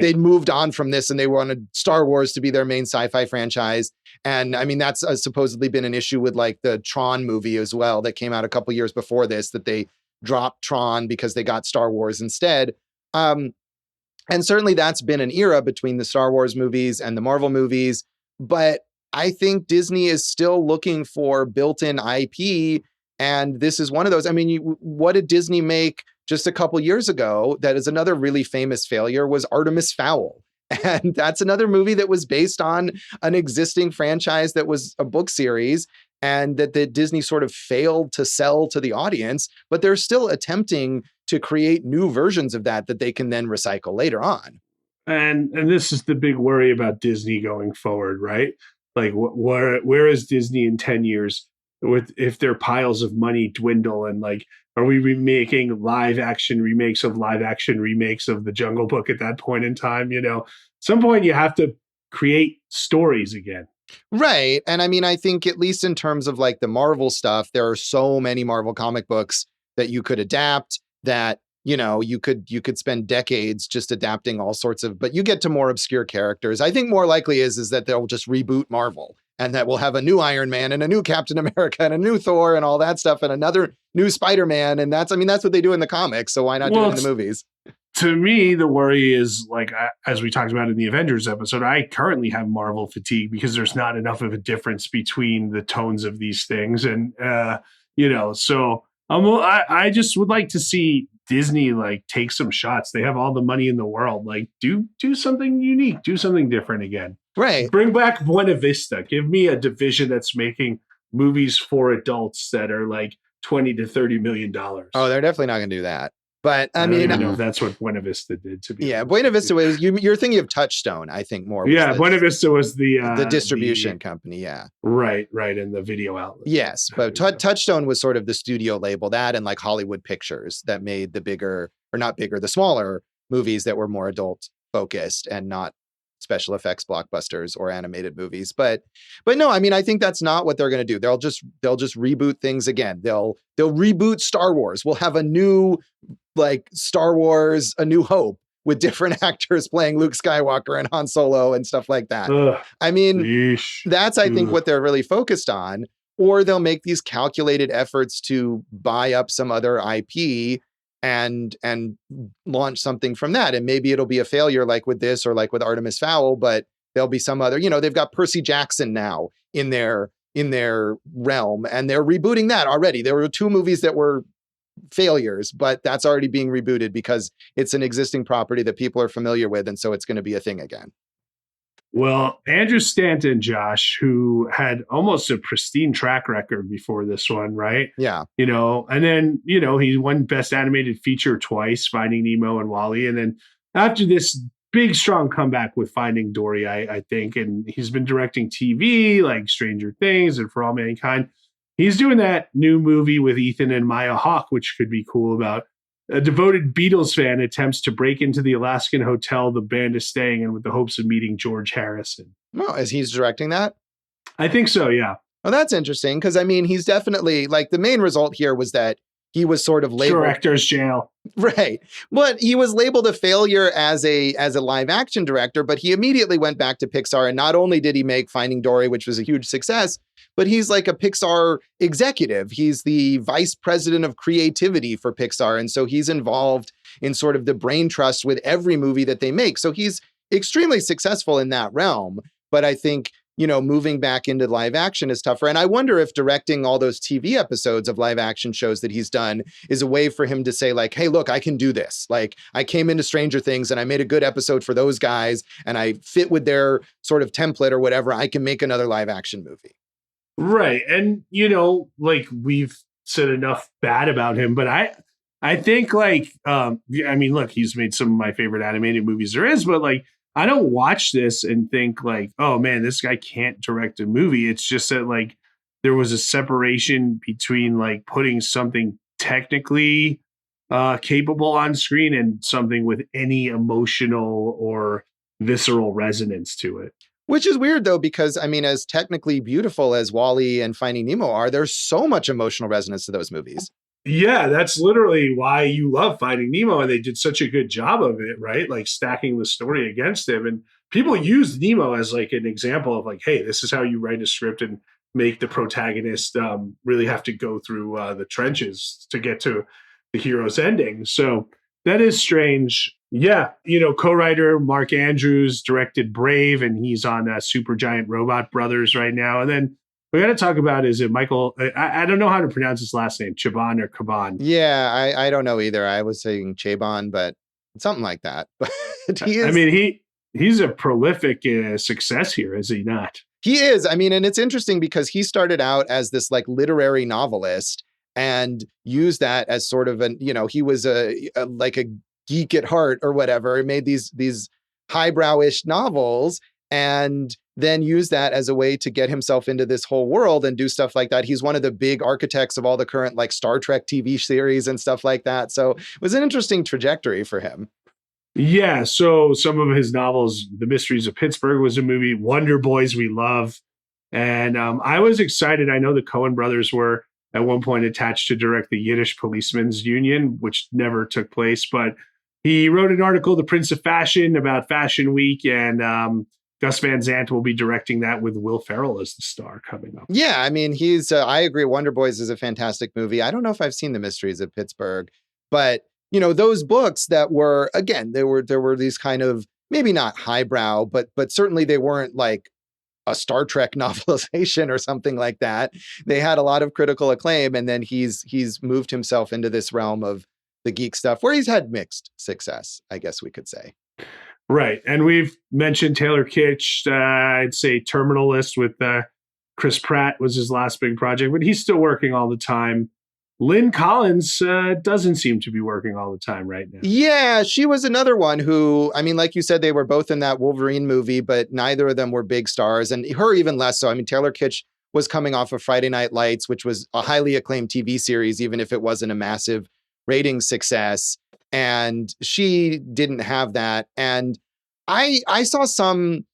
they'd moved on from this and they wanted Star Wars to be their main sci-fi franchise. And I mean, that's supposedly been an issue with like the Tron movie as well that came out a couple years before this, that they dropped Tron because they got Star Wars instead. And certainly that's been an era between the Star Wars movies and the Marvel movies. But I think Disney is still looking for built-in IP. And this is one of those. I mean, what did Disney make just a couple years ago that is another really famous failure was Artemis Fowl. And that's another movie that was based on an existing franchise that was a book series, and that the Disney sort of failed to sell to the audience, but they're still attempting to create new versions of that they can then recycle later on. And this is the big worry about Disney going forward, right? Like, where is Disney in 10 years if their piles of money dwindle, and like, are we remaking live action remakes of the Jungle Book at that point in time? You know, at some point you have to create stories again. Right. And I mean, I think at least in terms of like the Marvel stuff, there are so many Marvel comic books that you could adapt that, you know, you could spend decades just adapting all sorts of, but you get to more obscure characters. I think more likely is that they'll just reboot Marvel, and that we'll have a new Iron Man and a new Captain America and a new Thor and all that stuff and another new Spider-Man. And that's what they do in the comics. So why not do it in the movies? To me, the worry is like, as we talked about in the Avengers episode, I currently have Marvel fatigue because there's not enough of a difference between the tones of these things. And, so I just would like to see Disney like take some shots. They have all the money in the world. Like do something unique, do something different again. Right. Bring back Buena Vista. Give me a division that's making movies for adults that are like $20 to $30 million. Oh, they're definitely not going to do that. But I mean, I don't know if that's what Buena Vista did to me. Yeah, Buena Vista was you're thinking of Touchstone, I think more. Yeah, Buena Vista was the distribution company. Yeah, right, and the video outlet. Yes, but Touchstone was sort of the studio label, that and like Hollywood Pictures that made the smaller movies that were more adult focused and not special effects blockbusters or animated movies. But no, I mean, I think that's not what they're going to do. They'll just reboot things again. They'll reboot Star Wars. We'll have a new like Star Wars A New Hope with different actors playing Luke Skywalker and Han Solo and stuff like that. I mean, that's I think what they're really focused on. Or they'll make these calculated efforts to buy up some other IP and launch something from that. And maybe it'll be a failure like with this or like with Artemis Fowl, but there'll be some other, they've got Percy Jackson now in their realm, and they're rebooting that already. There were 2 movies that were failures, but that's already being rebooted because it's an existing property that people are familiar with. And so it's going to be a thing again. Well, Andrew Stanton, Josh, who had almost a pristine track record before this one, right? Yeah. And then, he won Best Animated Feature twice, Finding Nemo and WALL-E. And then after this big, strong comeback with Finding Dory, I think, and he's been directing TV like Stranger Things and For All Mankind. He's doing that new movie with Ethan and Maya Hawke, which could be cool, about a devoted Beatles fan attempts to break into the Alaskan hotel the band is staying in with the hopes of meeting George Harrison. Oh, is he's directing that? I think so, yeah. Oh, that's interesting because, I mean, he's definitely, like, the main result here was that he was sort of labeled director's jail. Right. But he was labeled a failure as a live action director, but he immediately went back to Pixar. And not only did he make Finding Dory, which was a huge success, but he's like a Pixar executive. He's the vice president of creativity for Pixar. And so he's involved in sort of the brain trust with every movie that they make. So he's extremely successful in that realm. But I think, moving back into live action is tougher. And I wonder if directing all those TV episodes of live action shows that he's done is a way for him to say like, hey, look, I can do this. Like I came into Stranger Things and I made a good episode for those guys and I fit with their sort of template or whatever. I can make another live action movie. Right. And, like we've said enough bad about him, but I think like, look, he's made some of my favorite animated movies there is, but like, I don't watch this and think like, oh man, this guy can't direct a movie. It's just that like there was a separation between like putting something technically capable on screen and something with any emotional or visceral resonance to it. Which is weird though, because as technically beautiful as WALL-E and Finding Nemo are, there's so much emotional resonance to those movies. Yeah, that's literally why you love Finding Nemo, and they did such a good job of it, right? Like stacking the story against him. And people use Nemo as like an example of like, hey, this is how you write a script and make the protagonist really have to go through the trenches to get to the hero's ending. So that is strange. Yeah, co-writer Mark Andrews directed Brave, and he's on Supergiant Robot Brothers right now. And then we got to talk about, is it Michael? I don't know how to pronounce his last name, Chabon or Caban. Yeah, I don't know either. I was saying Chabon, but something like that. But he's a prolific success here, is he not? He is. And it's interesting because he started out as this like literary novelist and used that as sort of he was a geek at heart or whatever. He made these highbrowish novels and then use that as a way to get himself into this whole world and do stuff like that. He's one of the big architects of all the current like Star Trek TV series and stuff like that. So it was an interesting trajectory for him. Yeah. So some of his novels, The Mysteries of Pittsburgh was a movie, Wonder Boys We Love. And I was excited. I know the Coen brothers were at one point attached to direct the Yiddish Policemen's Union, which never took place. But he wrote an article, The Prince of Fashion, about Fashion Week, and Gus Van Sant will be directing that with Will Ferrell as the star coming up. Yeah, he's, I agree. Wonder Boys is a fantastic movie. I don't know if I've seen The Mysteries of Pittsburgh, but, those books that were, again, there were these kind of, maybe not highbrow, but certainly they weren't like a Star Trek novelization or something like that. They had a lot of critical acclaim. And then he's moved himself into this realm of the geek stuff where he's had mixed success, I guess we could say. Right. And we've mentioned Taylor Kitsch. I'd say Terminal List with Chris Pratt was his last big project, but he's still working all the time. Lynn Collins doesn't seem to be working all the time right now. Yeah, she was another one who, like you said, they were both in that Wolverine movie, but neither of them were big stars. And her even less so. Taylor Kitsch was coming off of Friday Night Lights, which was a highly acclaimed TV series, even if it wasn't a massive rating success. And she didn't have that. And I saw some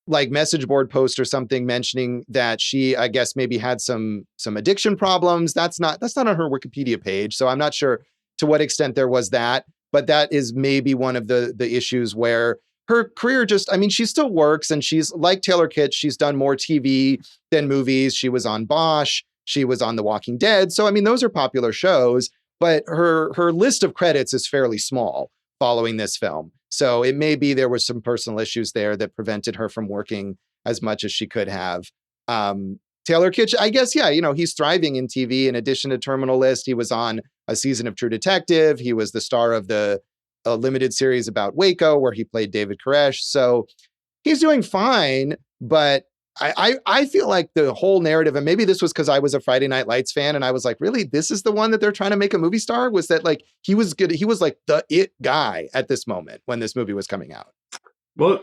like message board post or something mentioning that she, I guess, maybe had some addiction problems. That's not on her Wikipedia page. So I'm not sure to what extent there was that, but that is maybe one of the issues where her career just, she still works, and she's like Taylor Kitsch. She's done more TV than movies. She was on Bosch. She was on The Walking Dead. So, those are popular shows. But her list of credits is fairly small following this film. So it may be there were some personal issues there that prevented her from working as much as she could have. Taylor Kitsch, I guess, yeah, he's thriving in TV. In addition to Terminal List, he was on a season of True Detective. He was the star of the limited series about Waco, where he played David Koresh. So he's doing fine, but I feel like the whole narrative, and maybe this was because I was a Friday Night Lights fan, and I was like, really, this is the one that they're trying to make a movie star? Was that like, he was good? He was like the it guy at this moment when this movie was coming out. Well,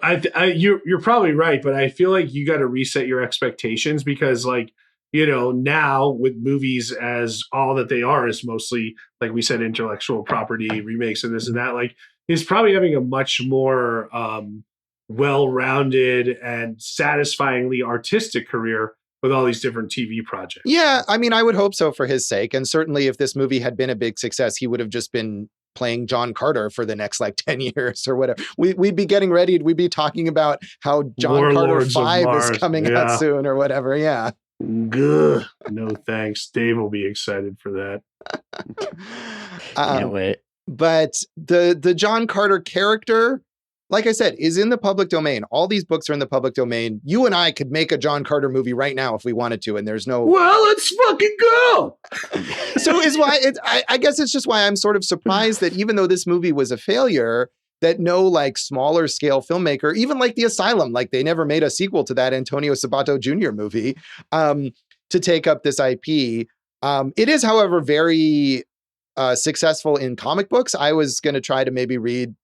you're probably right, but I feel like you got to reset your expectations because like, now with movies as all that they are is mostly, like we said, intellectual property remakes and this and that, like he's probably having a much more well-rounded and satisfyingly artistic career with all these different TV projects. Yeah, I mean, I would hope so for his sake. And certainly if this movie had been a big success, he would have just been playing John Carter for the next 10 years or whatever. We'd be getting ready. We'd be talking about how John Warlords Carter 5 is coming out soon or whatever. Yeah. Good. No thanks. Dave will be excited for that. Can't wait. But the John Carter character, like I said, is in the public domain. All these books are in the public domain. You and I could make a John Carter movie right now if we wanted to, and there's no... Well, let's fucking go! So is why I guess it's just why I'm sort of surprised that even though this movie was a failure, that no smaller scale filmmaker, even The Asylum, they never made a sequel to that Antonio Sabato Jr. movie, to take up this IP. It is, however, very successful in comic books. I was going to try to maybe read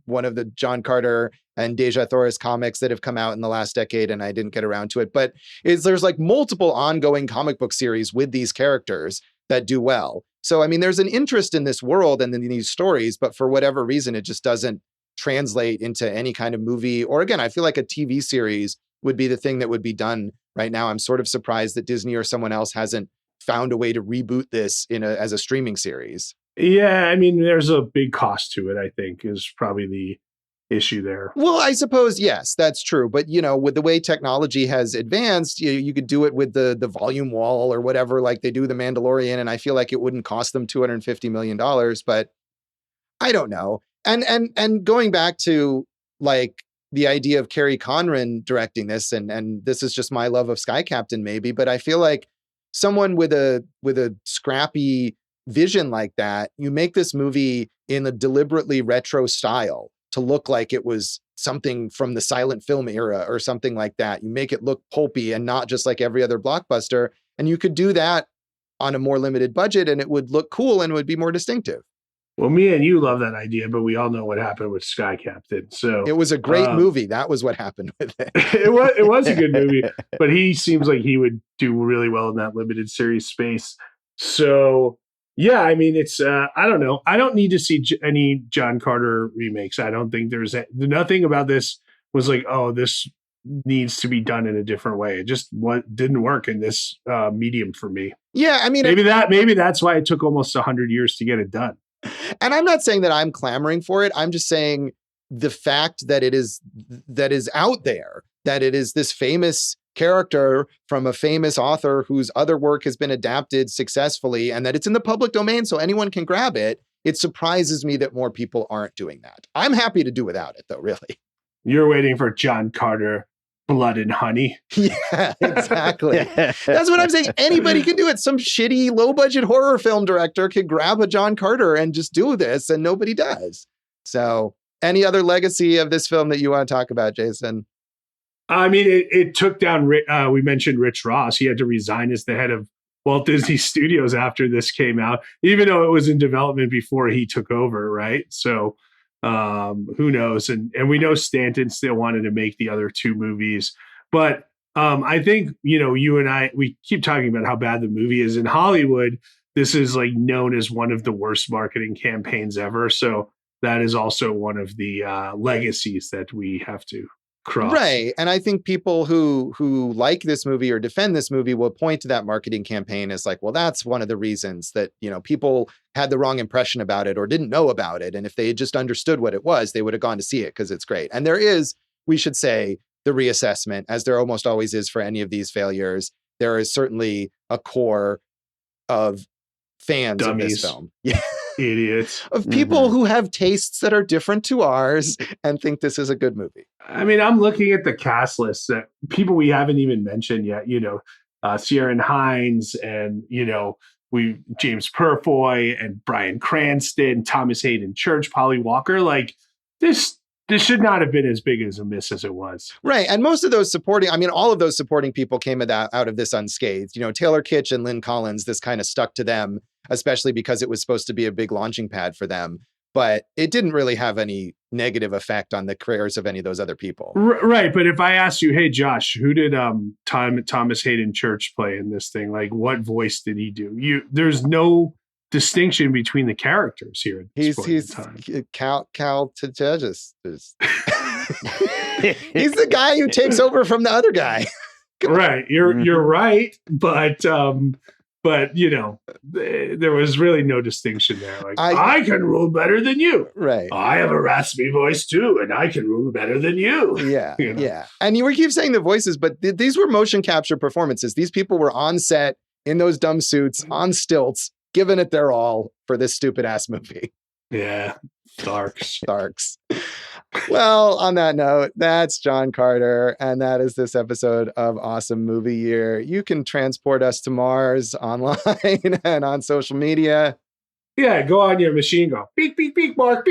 one of the John Carter and Deja Thoris comics that have come out in the last decade, and I didn't get around to it. But there's multiple ongoing comic book series with these characters that do well. So, I mean, there's an interest in this world and in these stories, but for whatever reason, it just doesn't translate into any kind of movie. Or again, I feel like a TV series would be the thing that would be done right now. I'm sort of surprised that Disney or someone else hasn't found a way to reboot this as a streaming series. Yeah, I mean, there's a big cost to it, I think, is probably the issue there. Well, I suppose, yes, that's true. But, with the way technology has advanced, you could do it with the volume wall or whatever, like they do The Mandalorian. And I feel like it wouldn't cost them $250 million, but I don't know. And going back to the idea of Kerry Conran directing this, and this is just my love of Sky Captain maybe, but I feel like someone with a scrappy vision like that, you make this movie in a deliberately retro style to look like it was something from the silent film era or something like that. You make it look pulpy and not just like every other blockbuster. And you could do that on a more limited budget and it would look cool and would be more distinctive. Well, me and you love that idea, but we all know what happened with Sky Captain. So it was a great movie. That was what happened with it. It was a good movie, but he seems like he would do really well in that limited series space. So yeah, I mean, it's, I don't know. I don't need to see any John Carter remakes. I don't think nothing about this was this needs to be done in a different way. It just didn't work in this medium for me. Yeah, I mean, maybe that's why it took almost 100 years to get it done. And I'm not saying that I'm clamoring for it. I'm just saying the fact that it is out there, that it is this famous character from a famous author whose other work has been adapted successfully and that it's in the public domain so anyone can grab it. It surprises me that more people aren't doing that. I'm happy to do without it though, really. You're waiting for John Carter, Blood and Honey. Yeah, exactly. That's what I'm saying. Anybody can do it. Some shitty low budget horror film director could grab a John Carter and just do this and nobody does. So any other legacy of this film that you want to talk about, Jason? I mean, it took down, we mentioned Rich Ross. He had to resign as the head of Walt Disney Studios after this came out, even though it was in development before he took over, right? So who knows? And we know Stanton still wanted to make the other two movies. But I think, you and I, we keep talking about how bad the movie is. In Hollywood, this is known as one of the worst marketing campaigns ever. So that is also one of the legacies that we have to cross. Right. And I think people who like this movie or defend this movie will point to that marketing campaign as well, that's one of the reasons that, people had the wrong impression about it or didn't know about it. And if they had just understood what it was, they would have gone to see it because it's great. And there is, we should say, the reassessment, as there almost always is for any of these failures. There is certainly a core of fans of this film. Yeah. Idiots. Of people who have tastes that are different to ours and think this is a good movie. I mean, I'm looking at the cast list that people we haven't even mentioned yet, Ciarán Hinds and, James Purfoy and Bryan Cranston, Thomas Hayden Church, Polly Walker. This should not have been as big as a miss as it was. Right. And most of those all of those supporting people came out of this unscathed. Taylor Kitsch and Lynn Collins, this kind of stuck to them, especially because it was supposed to be a big launching pad for them. But it didn't really have any negative effect on the careers of any of those other people. Right. But if I asked you, hey, Josh, who did Thomas Hayden Church play in this thing? What voice did he do? There's no distinction between the characters here at this point in time. Cal to judges. He's the guy who takes over from the other guy. Right. You're right, but you know, there was really no distinction there. Like, I can rule better than you. Right. I have a raspy voice too, and I can rule better than you. Yeah. You know? Yeah. And you keep saying the voices, but these were motion capture performances. These people were on set in those dumb suits on stilts, giving it their all for this stupid ass movie. Yeah. Darks. Well, on that note, that's John Carter, and that is this episode of Awesome Movie Year. You can transport us to Mars online and on social media. Yeah, go on your machine, go beak, beak, beak, bark,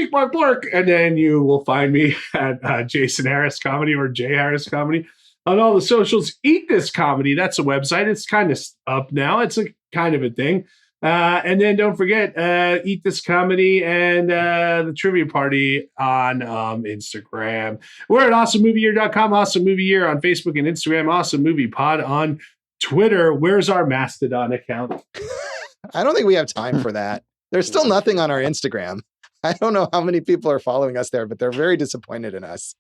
and then you will find me at Jason Harris Comedy or Jay Harris Comedy on all the socials. Eat This Comedy, that's a website. It's kind of up now. It's a kind of a thing. And then don't forget, Eat This Comedy and the Trivia Party on Instagram. We're at awesomemovieyear.com, Awesome Movie Year on Facebook and Instagram, Awesome Movie Pod on Twitter. Where's our Mastodon account? I don't think we have time for that. There's still nothing on our Instagram. I don't know how many people are following us there, but they're very disappointed in us.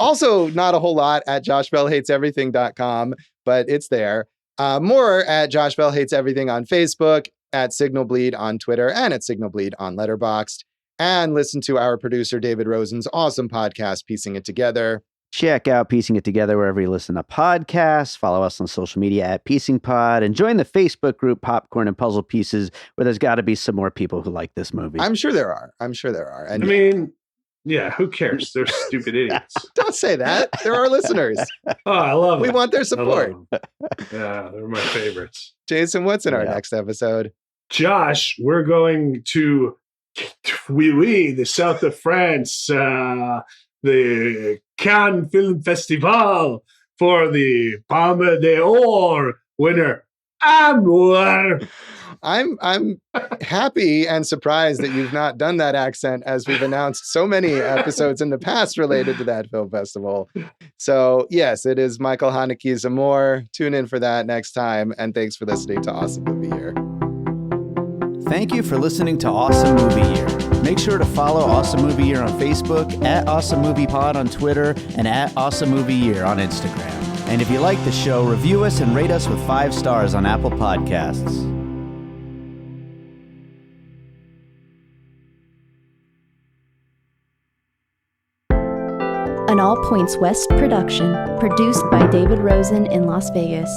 Also, not a whole lot at joshbellhateseverything.com, but it's there. More at Josh Bell Hates Everything on Facebook, at Signal Bleed on Twitter, and at Signal Bleed on Letterboxd. And listen to our producer, David Rosen's awesome podcast, Piecing It Together. Check out Piecing It Together wherever you listen to podcasts. Follow us on social media at Piecing Pod, and join the Facebook group Popcorn and Puzzle Pieces, where there's got to be some more people who like this movie. I'm sure there are. And I mean, yeah, who cares? They're stupid idiots. Don't say that. They're our listeners. Oh, I love them. We want their support. Yeah, they're my favorites. Jason, what's in our next episode? Josh, we're going to the south of France, the Cannes Film Festival for the Palme d'Or winner, Amour. I'm happy and surprised that you've not done that accent, as we've announced so many episodes in the past related to that film festival. So yes, it is Michael Haneke's Amour. Tune in for that next time. And thanks for listening to Awesome Movie Year. Thank you for listening to Awesome Movie Year. Make sure to follow Awesome Movie Year on Facebook, at Awesome Movie Pod on Twitter, and at Awesome Movie Year on Instagram. And if you like the show, review us and rate us with 5 stars on Apple Podcasts. An All Points West production, produced by David Rosen in Las Vegas.